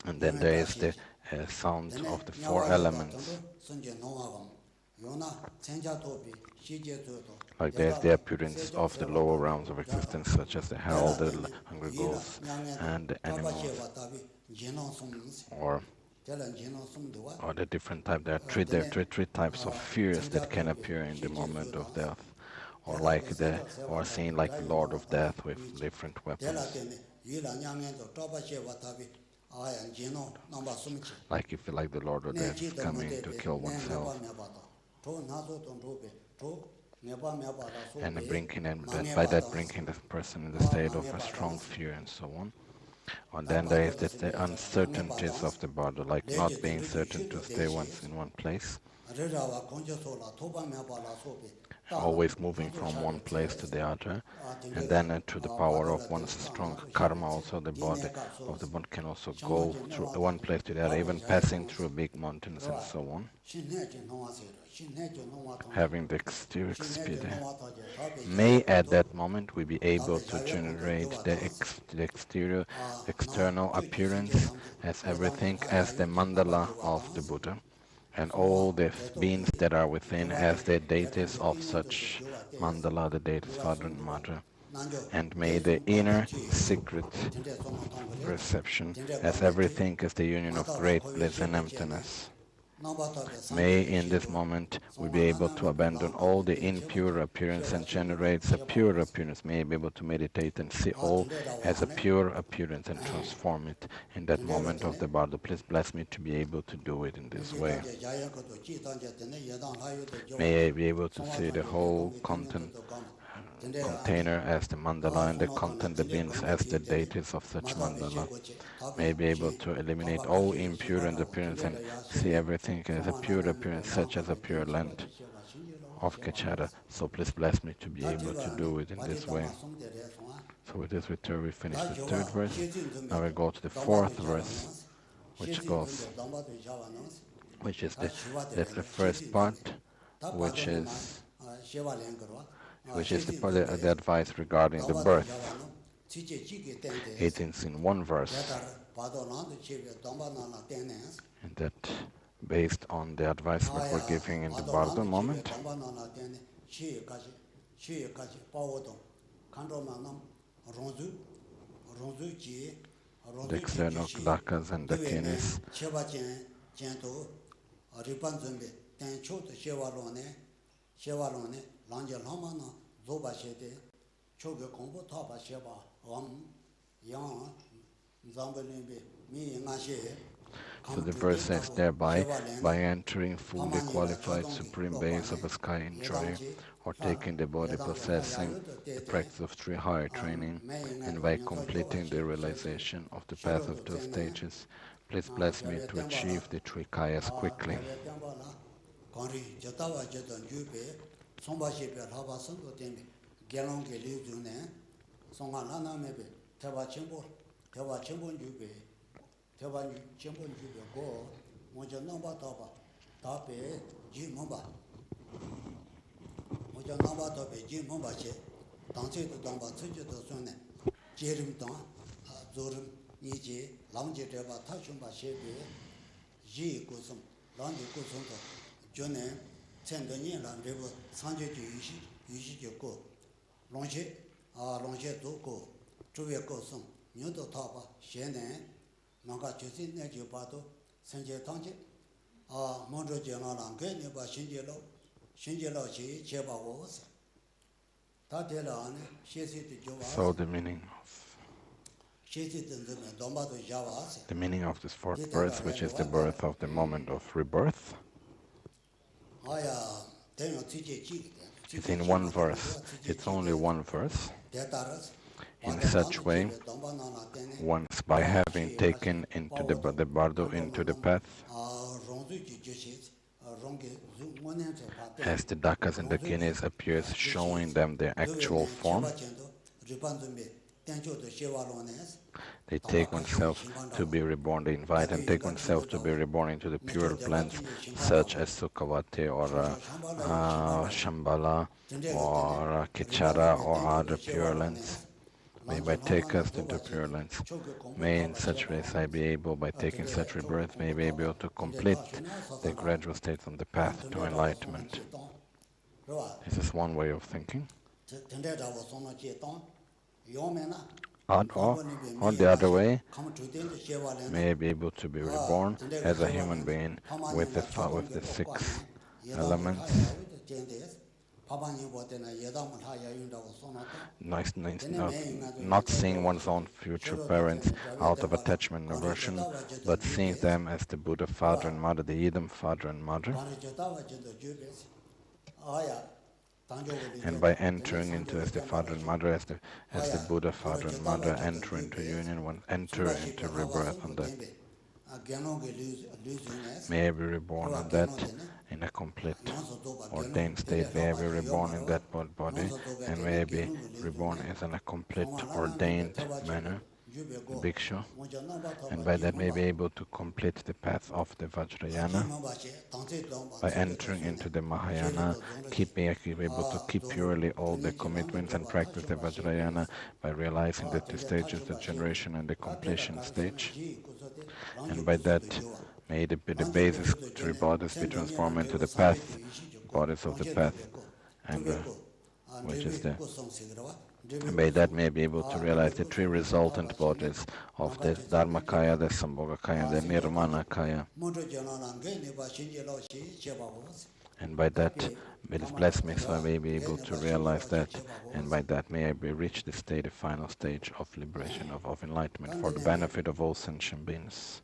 And then there is the sound of the four elements. Like there's the appearance of the lower realms of existence, such as the hell, the hungry ghosts, and the animals, or the different types. There are three types of fears that can appear in the moment of death, or seen like the Lord of Death with different weapons. Like you feel like the Lord of Death is coming to kill oneself. And by that bringing the person in the state of a strong fear and so on. And then there is the uncertainties of the Bardo, like not being certain to stay in one place, always moving from one place to the other, and then through the power of one's strong karma, also the body of the body can also go through one place to the other, even passing through big mountains and so on. Having the exterior experience, may at that moment we be able to generate the external appearance as everything as the mandala of the Buddha, and all the beings that are within as the deities of such mandala, the deities Father and Mother. And may the inner secret perception as everything as the union of great bliss and emptiness. May in this moment we be able to abandon all the impure appearance and generate a pure appearance. May be able to meditate and see all as a pure appearance and transform it in that moment of the Bardo. Please bless me to be able to do it in this way. May I be able to see the whole container as the mandala, and the content, the beings as the deities of such mandala. May be able to eliminate all impure appearance and see everything as a pure appearance, such as a pure land of Kachara. So please bless me to be able to do it in this way. So with this we finish the third verse. Now we go to the fourth verse, which is the first part, which is the advice regarding the birth. It is in one verse, and that based on the advice that we're giving in the Bardo moment. The external dakas and dakinis, so the verse says, thereby, by entering fully qualified supreme base of a sky in joy, or taking the body possessing the practice of three higher training, and by completing the realization of the path of 2 stages, please bless me to achieve the 3 kayas quickly. Kari Jatawa Jatan Jube, Somba Shepe Haba Santo Temi, Gelong Geli Zune, Songa Nana Mebe, Teva Chimbo Jube, Teva Chimbo Jube, Go, Moja Namba Taba, Tape, Ji Mumba. Moja Namba Tape, Ji Mumba Che, Tanse to Damba Tsuja to Sune, Jerim Tan, Zorum, Niji, Lamje Teva Tachumba Shepe, Ji Kusum, Landi Kusum. Jone, Tendani, River, Sanje Yushi Go, Longe, Longe Doko, Truvia Gosum, Nudo Tapa, Shene, Nanga Jusin, Neju Pato, Sanje Tange, Mondro General, Neba Shinjelo, Cheba was. Tatelan, So the meaning of this fourth birth, which is the birth of the moment of rebirth, it's in one verse. It's only one verse. In such way, once by having taken into the bardo, into the path, as the dakas and the guineas appears, showing them their actual form, they take oneself to be reborn. They invite and take oneself to be reborn into the pure plants, such as Sukhavati or Shambhala or Kichara or other pure lands. May by take us into pure lands. May in such ways I be able, by taking such rebirth, may be able to complete the gradual states on the path to enlightenment. This is one way of thinking. Or the other way, may I be able to be reborn as a human being with the 6 elements, not seeing one's own future parents out of attachment and aversion, but seeing them as the Buddha father and mother, the Idam father and mother. And by entering into as the father and mother, as the Buddha father and mother, enter into union, one enter into rebirth on that. May I be reborn on that in a complete ordained state. May I be reborn in that body, and may I be reborn as in a complete ordained manner, Bhikshu, and by that may be able to complete the path of the Vajrayana. By entering into the Mahayana, may I be able to keep purely all the commitments and practice the Vajrayana by realizing the 2 stages, the generation and the completion stage. And by that, may it be the basis to bodies be transformed into the path, bodies of the path, and which is the. And by that may be able to realize the 3 resultant bodies of the Dharmakaya, the Sambhogakaya, and the Nirmanakaya. And by that, it is blessed me, so I may be able to realize that. And by that, may I be reach the state, the final stage of liberation, of enlightenment, for the benefit of all sentient beings.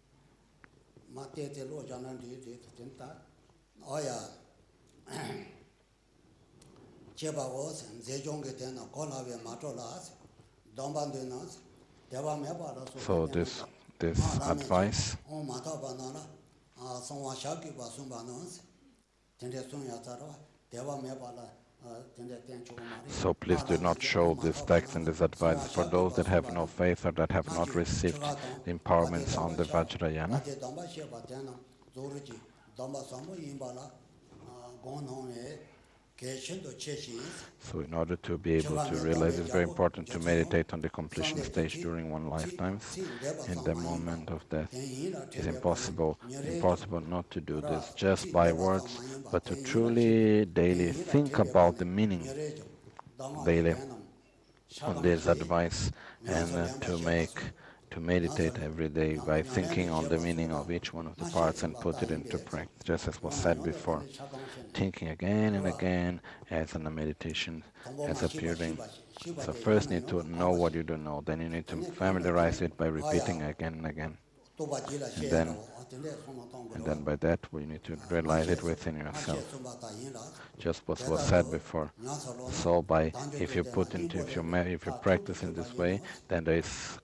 So this advice so please do not show this text and this advice for those that have no faith or that have not received the empowerments on the Vajrayana. So in order to be able to realize, it's very important to meditate on the completion stage during one lifetime. In the moment of death, it's impossible not to do this just by words, but to truly daily think about the meaning daily on this advice, and to meditate every day by thinking on the meaning of each one of the parts and put it into practice, just as was said before. Thinking again and again as in a meditation, as appearing. So first you need to know what you don't know, then you need to familiarize it by repeating again and again. And then by that you need to realize it within yourself. Just what was said before. So if you practice in this way, then there is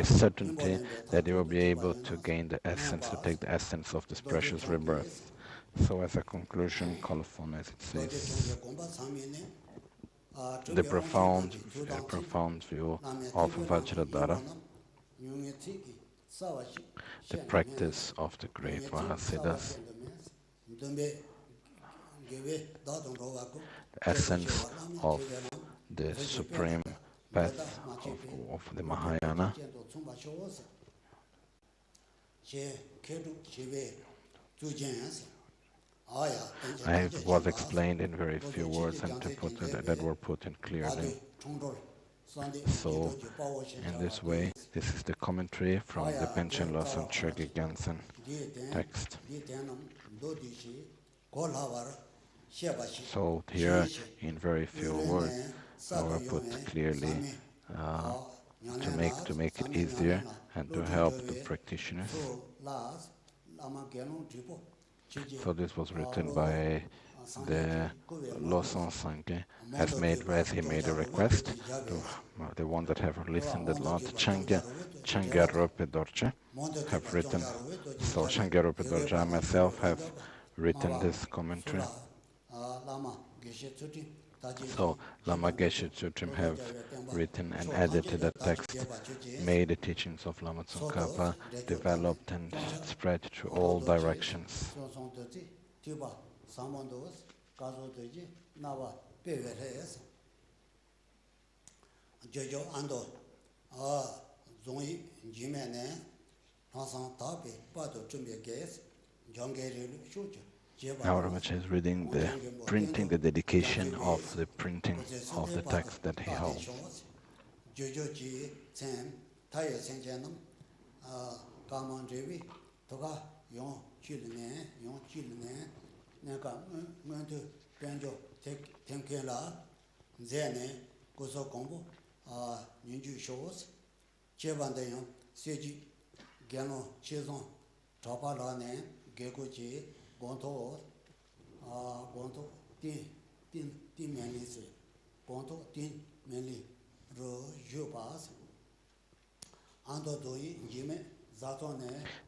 certainty that you will be able to gain the essence, to take the essence of this precious rebirth. So as a conclusion, colophon, as it says, the profound view of Vajradhara, the practice of the great Mahasiddhas, the essence of the supreme path of the Mahayana, was explained in very few words and that were put in clearly. So, in this way, this is the commentary from the Panchen Losang Chögyi Gyaltsen text. So here, in very few words, were put clearly to make it easier and to help the practitioners. So this was written by the Losang Sangye as he made a request to the ones that have listened a lot. Changya Rope Dorje have written. So Changya Rope Dorje, I myself have written this commentary. So Lama Geshe Thubten have written and added to the text, made the teachings of Lama Tsongkhapa developed and spread to all directions. Our Ramacha is reading the printing, the dedication of the printing of the text that he holds.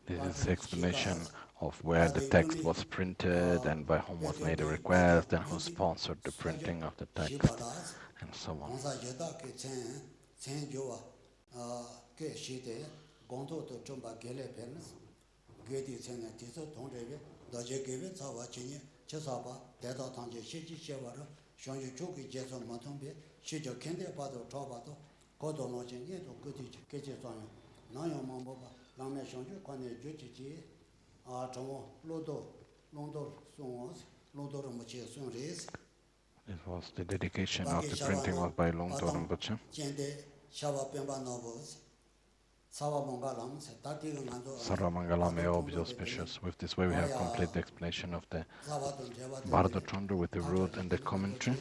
This is the explanation of where the text was printed and by whom was made a request and who sponsored the printing of the text and so on. It was the dedication of the printing was by Longdo Rinpoche. Sarvamangalam may all be auspicious. With this way we have complete the explanation of the Bardo Chondo with the root and the commentary.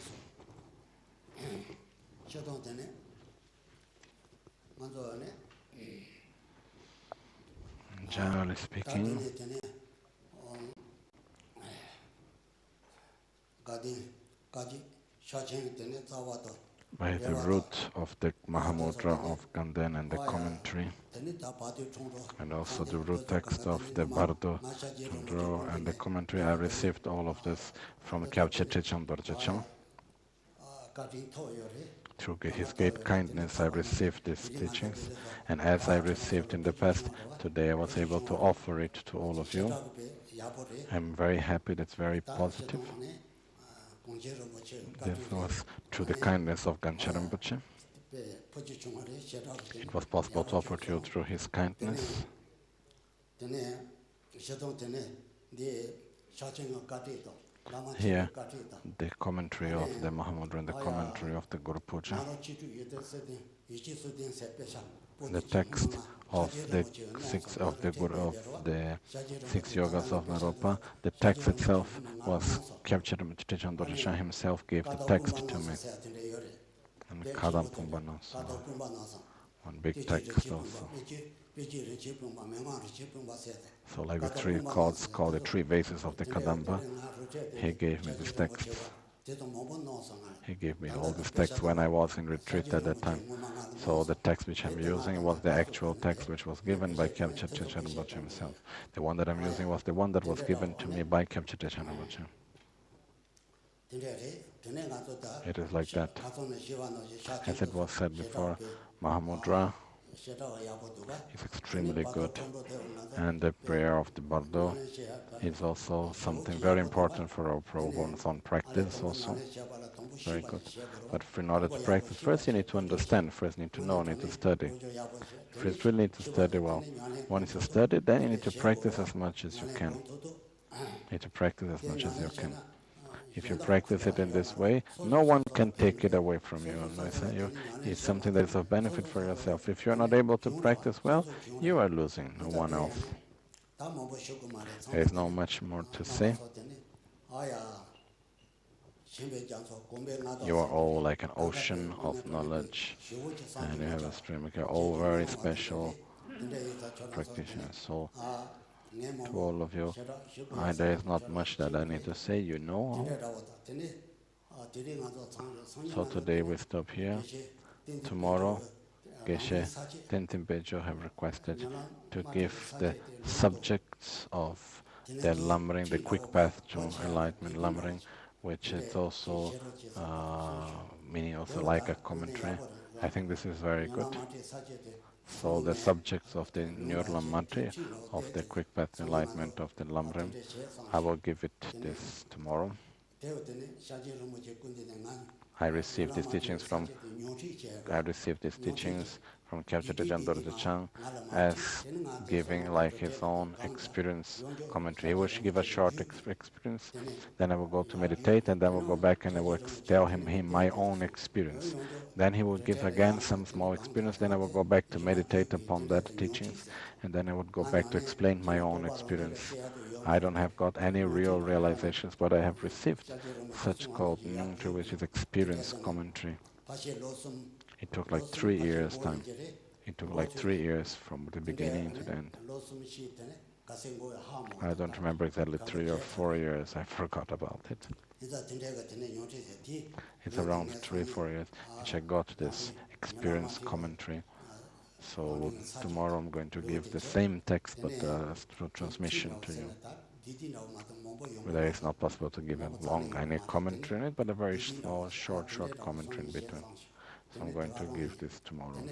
Generally speaking, by the root of the Mahamudra of Ganden and the commentary, and also the root text of the Bardo Chondo and the commentary, I received all of this from Kyaje Trijang Dorje Chang. Through his great kindness I received these teachings, and as I received in the past, today I was able to offer it to all of you. I'm very happy, that's very positive. This was through the kindness of Gansha Rinpoche. It was possible to offer to you through his kindness. Here, the commentary of the Mahamudra and the commentary of the Guru Puja. The text of the six yogas of Naropa, the text itself was Kyaje Trijang Dorje Chang himself gave the text to me. And Kadam Pumbanas, one big text also. So like the three chords called the three vases of the Kadamba, he gave me this text. He gave me all this text when I was in retreat at that time. So the text which I'm using was the actual text which was given by Kyaje Trijang Dorje Chang himself. The one that I'm using was the one that was given to me by Kyaje Trijang Dorje Chang. It is like that. As it was said before, Mahamudra is extremely good. And the prayer of the Bardo is also something very important for our one's own practice also. Very good. But in order to practice, first you need to understand, first you need to know, need to study. First really need to study well. Once you study, then you need to practice as much as you can. You need to practice as much as you can. If you practice it in this way, no one can take it away from you. It's something that is of benefit for yourself. If you're not able to practice well, you are losing, no one else. There is not much more to say. You are all like an ocean of knowledge, and you have a stream. You're all very special practitioners. So, to all of you, there is not much that I need to say, you know all. So today we stop here. Tomorrow, Geshe Thubten Trinley have requested to give the subjects of the Lamring, the quick path to enlightenment Lamring, which is also meaning also like a commentary. I think this is very good. So the subjects of the Nyurlam Mati, of the quick path enlightenment of the Lamrim, I will give it this tomorrow. I received these teachings from Kyaje Trijang Dorje Chang as giving like his own experience commentary. He will give a short experience, then I will go to meditate, and then I will go back and I will tell him my own experience. Then he will give again some small experience, then I will go back to meditate upon that teachings, and then I would go back to explain my own experience. I don't have got any real realizations, but I have received such called Nyungtri, which is experience commentary. It took like 3 years time. It took like 3 years from the beginning to the end. I don't remember exactly 3 or 4 years. I forgot about it. It's around 3 or 4 years which I got this experience commentary. So tomorrow I'm going to give the same text but through transmission to you. Whether it's not possible to give a long any commentary in it, but a very small, short commentary in between. So I'm going to give this tomorrow.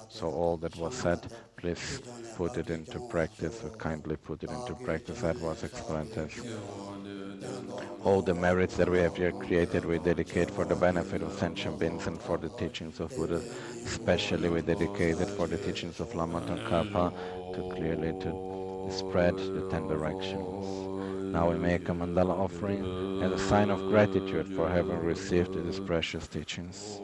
So all that was said, please put it into practice, or kindly put it into practice. That was explained as all the merits that we have here created, we dedicate for the benefit of sentient beings and for the teachings of Buddha. Especially we dedicate it for the teachings of Lama Chopa to clearly to spread the 10 directions. Now we make a mandala offering as a sign of gratitude for having received these precious teachings.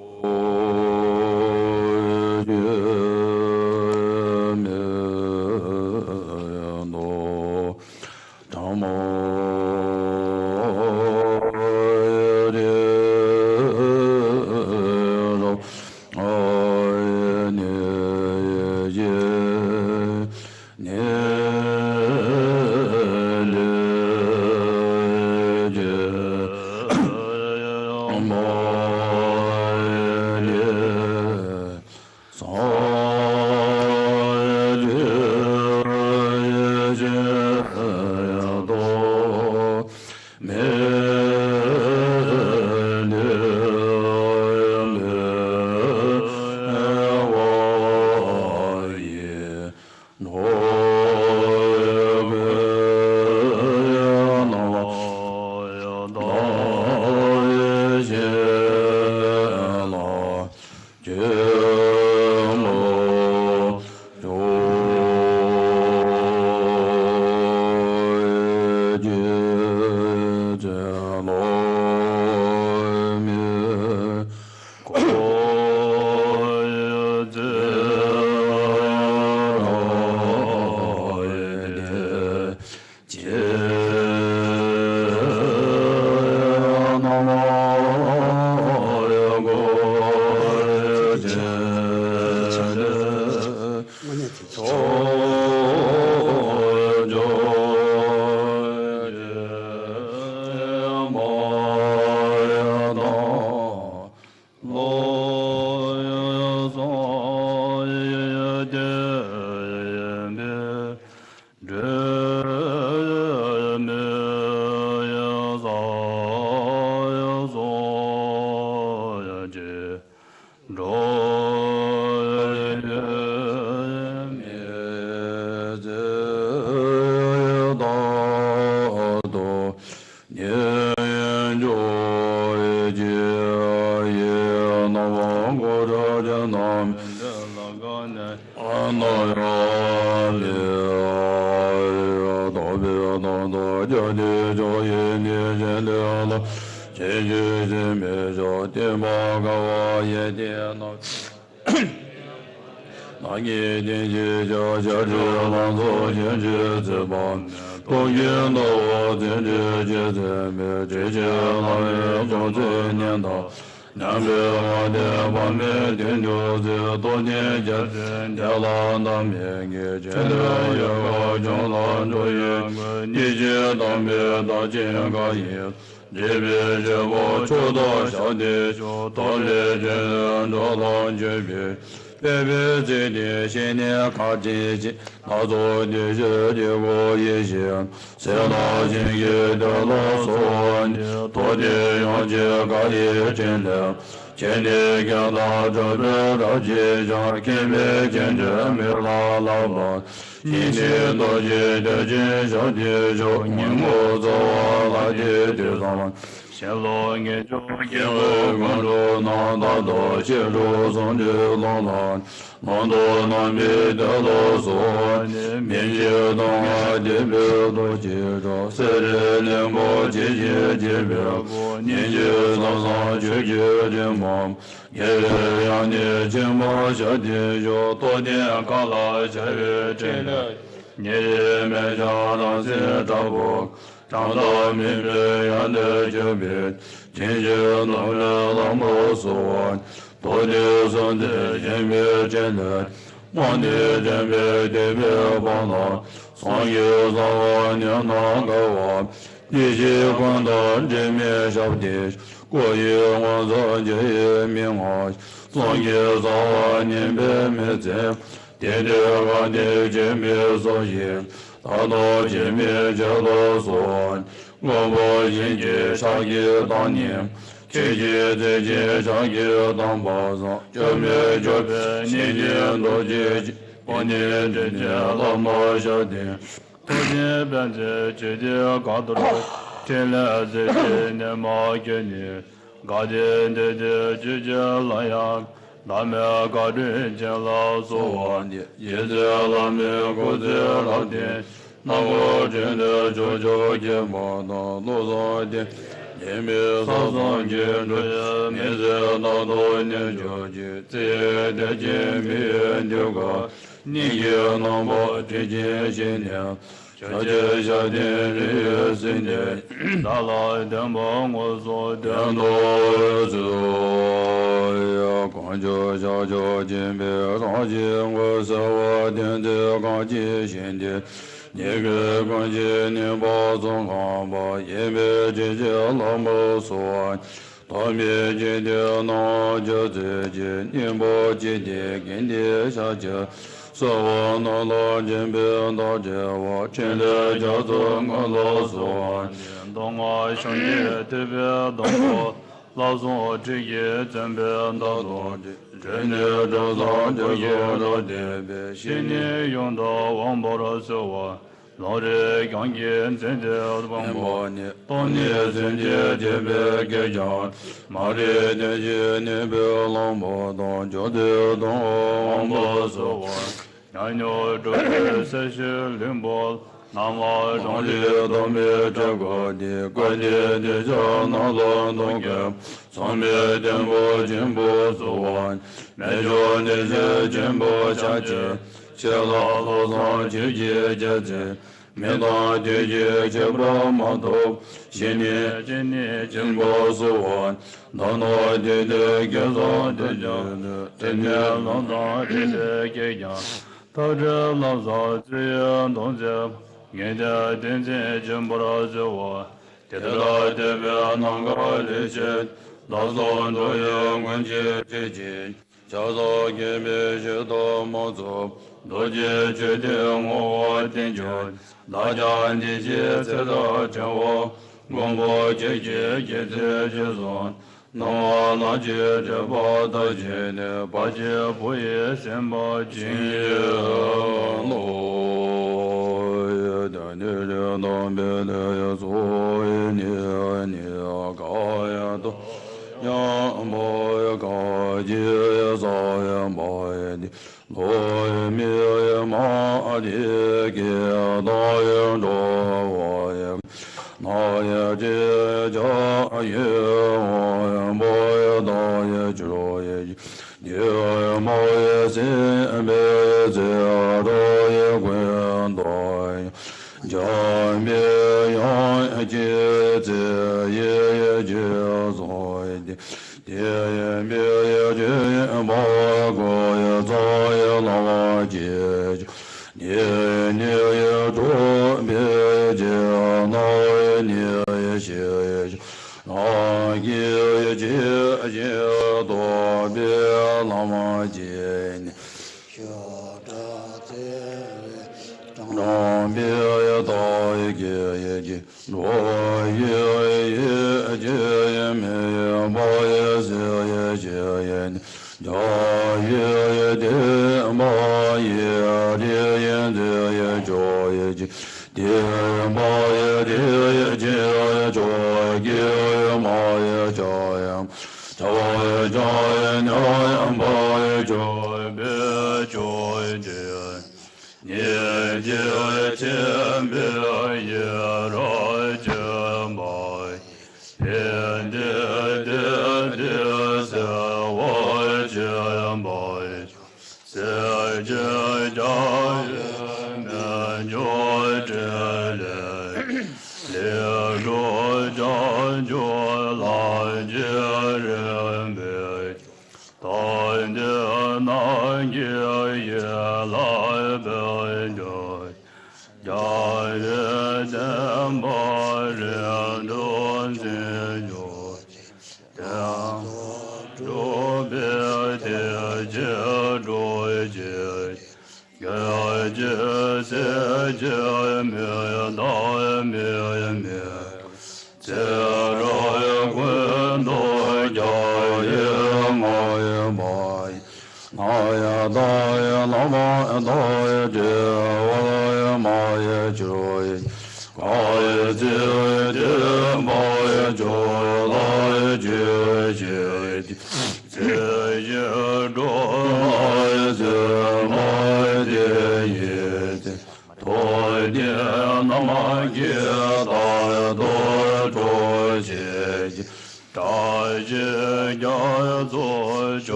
当多就地就因地人得了，结局真没着天报告我也天了。那一天起就下至朗诵先知自保，不应到我天知节子没这些老人中最念叨。南北我的方面天主子多年家人家老当面给全的有个中老主义，一切当面到健康业。这边是我出到小弟，到这人找到这边。别别这里新年卡节节，老早的是结果也行，谁老心也得老说，多的用这个也真的，前天看到这边老街上，看没见着没老板，今天到这的这小弟说，你莫走来的地方。显露眼中眼为光中南大道显露从这浪浪浪多南北的罗嗦面前东海的表都接着三人两波节节节表年节早上绝绝的忙也让你肩膀小弟就多年看了下月真的年没上当些找不长到明日样的区别，今日能人老母所，多的生的人别真的，望的人别地别帮忙，双有早晚娘那个我，一起混到人面小弟，过夜我做这一名我，双有早晚年别没在，天天我的人别所言。大道见面就多说，我不应该上一当年，切记这些上一当保障，就没就别年年多节节，过年这些老毛小店，多年变这这些搞得了，天来这些年毛给你，搞的这些这些老样。南面高人见老所的，也在南面过在老天，那我真的就也没到路上的，也没上上见着，没在那多年就去，在的见面就个，你也能把这件新娘。小姐小店人生的，大老天帮我说天多走呀，光脚小脚见别上进，我是我天的刚进新的，你个刚进年包总行吧，也没这些老母说。当面见的那就自己年包见的跟的小姐。说我那老金兵到这我真的叫做我老说，当我兄弟特别当我老说这也真别到多的，真的这上就说到这边，新年用到王宝的说我。老人刚见真的王宝呢，当年真的特别给讲，马的那些年别老毛当叫的当王宝说我。俺有这个三十零波，那么上去都没这个的，关键的叫那老东个，上面进步进步做完，没说那些进步下去，写到路上就接节子，没到就接接不码头，今年进步做完，那那的给上的的，今年老早的给讲。到这老早只有东西，人家真正进不了这我，得到这边那个这些，老早都有关系这些，小早给别学到毛走，多节决定我定就，大家这些才到这我，广播这些也在这上。那那接着把大姐的把这不也先把金罗也的你这东边的呀做你高呀都呀毛呀高姐呀早呀毛呀的罗呀米呀马的给大呀着我。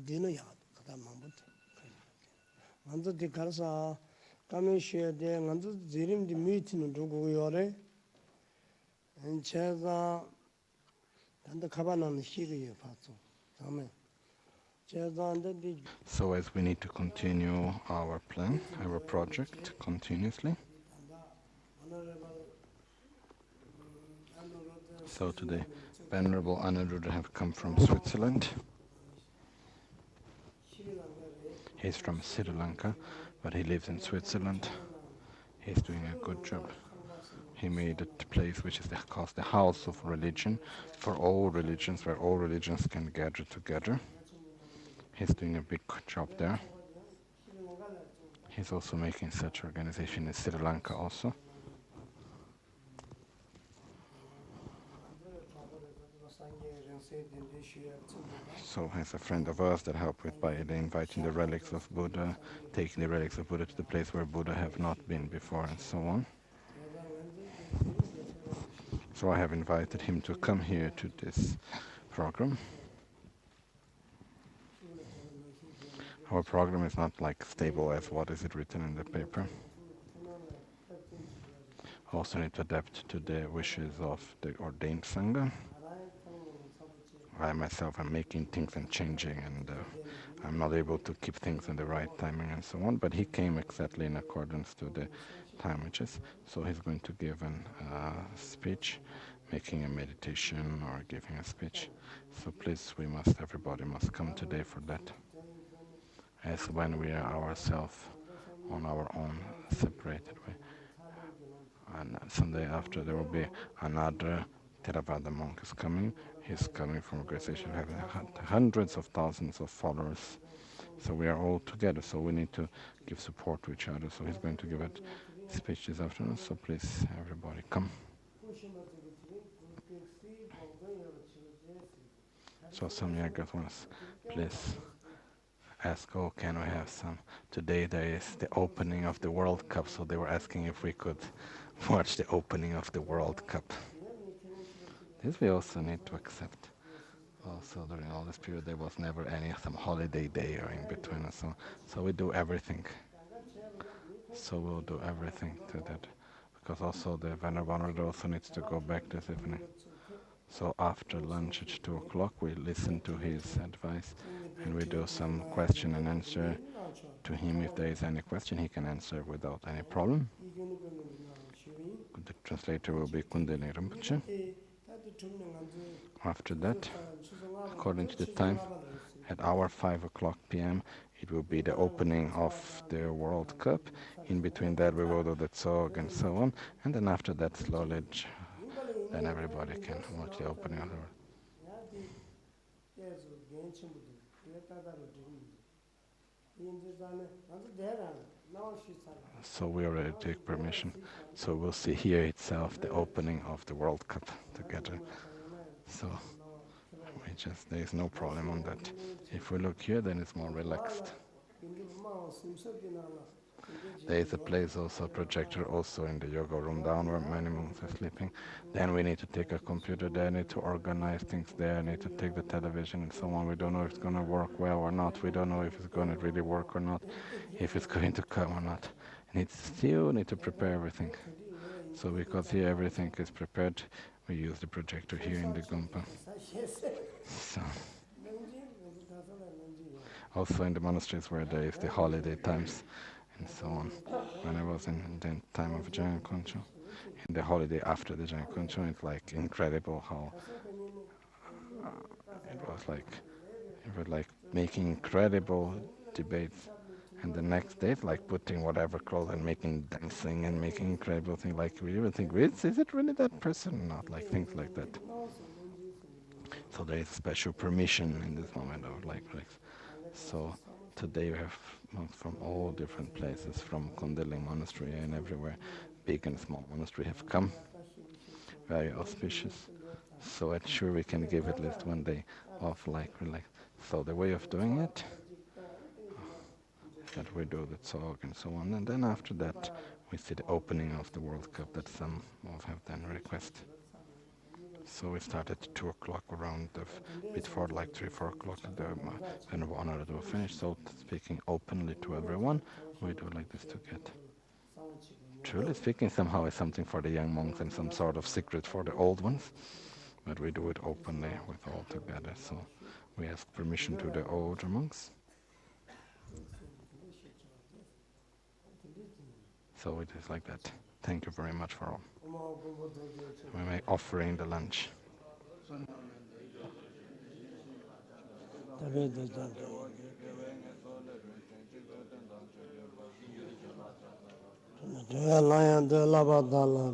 dino ya kata mambu nganzo di karsa kame shue de nganzo zirim di mitinu dhugu yore cheza danda kabanan shigi yo patso dame cheza anda di So as we need to continue our plan, our project continuously. So today, Venerable Anuruddha have come from Switzerland. He's from Sri Lanka, but he lives in Switzerland. He's doing a good job. He made a place which is called the House of Religion for all religions, where all religions can gather together. He's doing a big job there. He's also making such organization in Sri Lanka also. So he's a friend of ours that helped with by inviting the relics of Buddha, taking the relics of Buddha to the place where Buddha have not been before and so on. So I have invited him to come here to this program. Our program is not like stable as what is it written in the paper. Also need to adapt to the wishes of the ordained Sangha. I myself am making things and changing, and I'm not able to keep things in the right timing and so on, but he came exactly in accordance to the time which is. So he's going to give a speech, making a meditation or giving a speech. So please, everybody must come today for that. As when we are ourselves on our own separated way. And Sunday after there will be another Theravada monk is coming. He's coming from a organization having hundreds of thousands of followers. So we are all together, so we need to give support to each other. So he's going to give a speech this afternoon, so please everybody come. So some yagas wants, please ask, oh, can we have some? Today there is the opening of the World Cup, so they were asking if we could watch the opening of the World Cup. This we also need to accept. Also during all this period there was never some holiday day or in between and so on. So we do everything. So we'll do everything to that. Because also the Venerable Anuruddha also needs to go back this evening. So after lunch at 2 o'clock we listen to his advice and we do some question and answer to him. If there is any question he can answer without any problem. The translator will be Kundalini Rinpoche. After that, according to the time, at our 5 o'clock p.m. it will be the opening of the World Cup. In between that we will do the Tsog and so on. And then after that slowly, then everybody can watch the opening of the World. So we already take permission. So we'll see here itself the opening of the World Cup together. So there is no problem on that. If we look here, then it's more relaxed. There is a place also, a projector also in the yoga room down where many monks are sleeping. Then we need to take a computer there, need to organize things there, need to take the television and so on. We don't know if it's going to work well or not. We don't know if it's going to really work or not, if it's going to come or not. And it's still need to prepare everything. So because here everything is prepared, we use the projector here in the Gompa. So also in the monasteries where there is the holiday times and so on. When I was in the time of Jain Kuncho, in the holiday after the Jain Kuncho, it's like incredible how it was like making incredible debates. And the next day, it's like putting whatever clothes and making dancing and making incredible things. Like we even think, is it really that person? Not like things like that. So there is special permission in this moment of like. So today we have monks from all different places, from Kundalini Monastery and everywhere. Big and small monastery have come. Very auspicious. So I'm sure we can give at least one day of like relax. So the way of doing it, that we do the talk and so on, and then after that we see the opening of the World Cup that some of have then request. So we started at 2 o'clock around, before like 3, 4 o'clock, when one hour was finished. So speaking openly to everyone, we do like this to get. Truly speaking, somehow is something for the young monks and some sort of secret for the old ones. But we do it openly with all together. So we ask permission to the older monks. So it is like that. Thank you very much for all. We may offering the lunch. Lion de la Badala,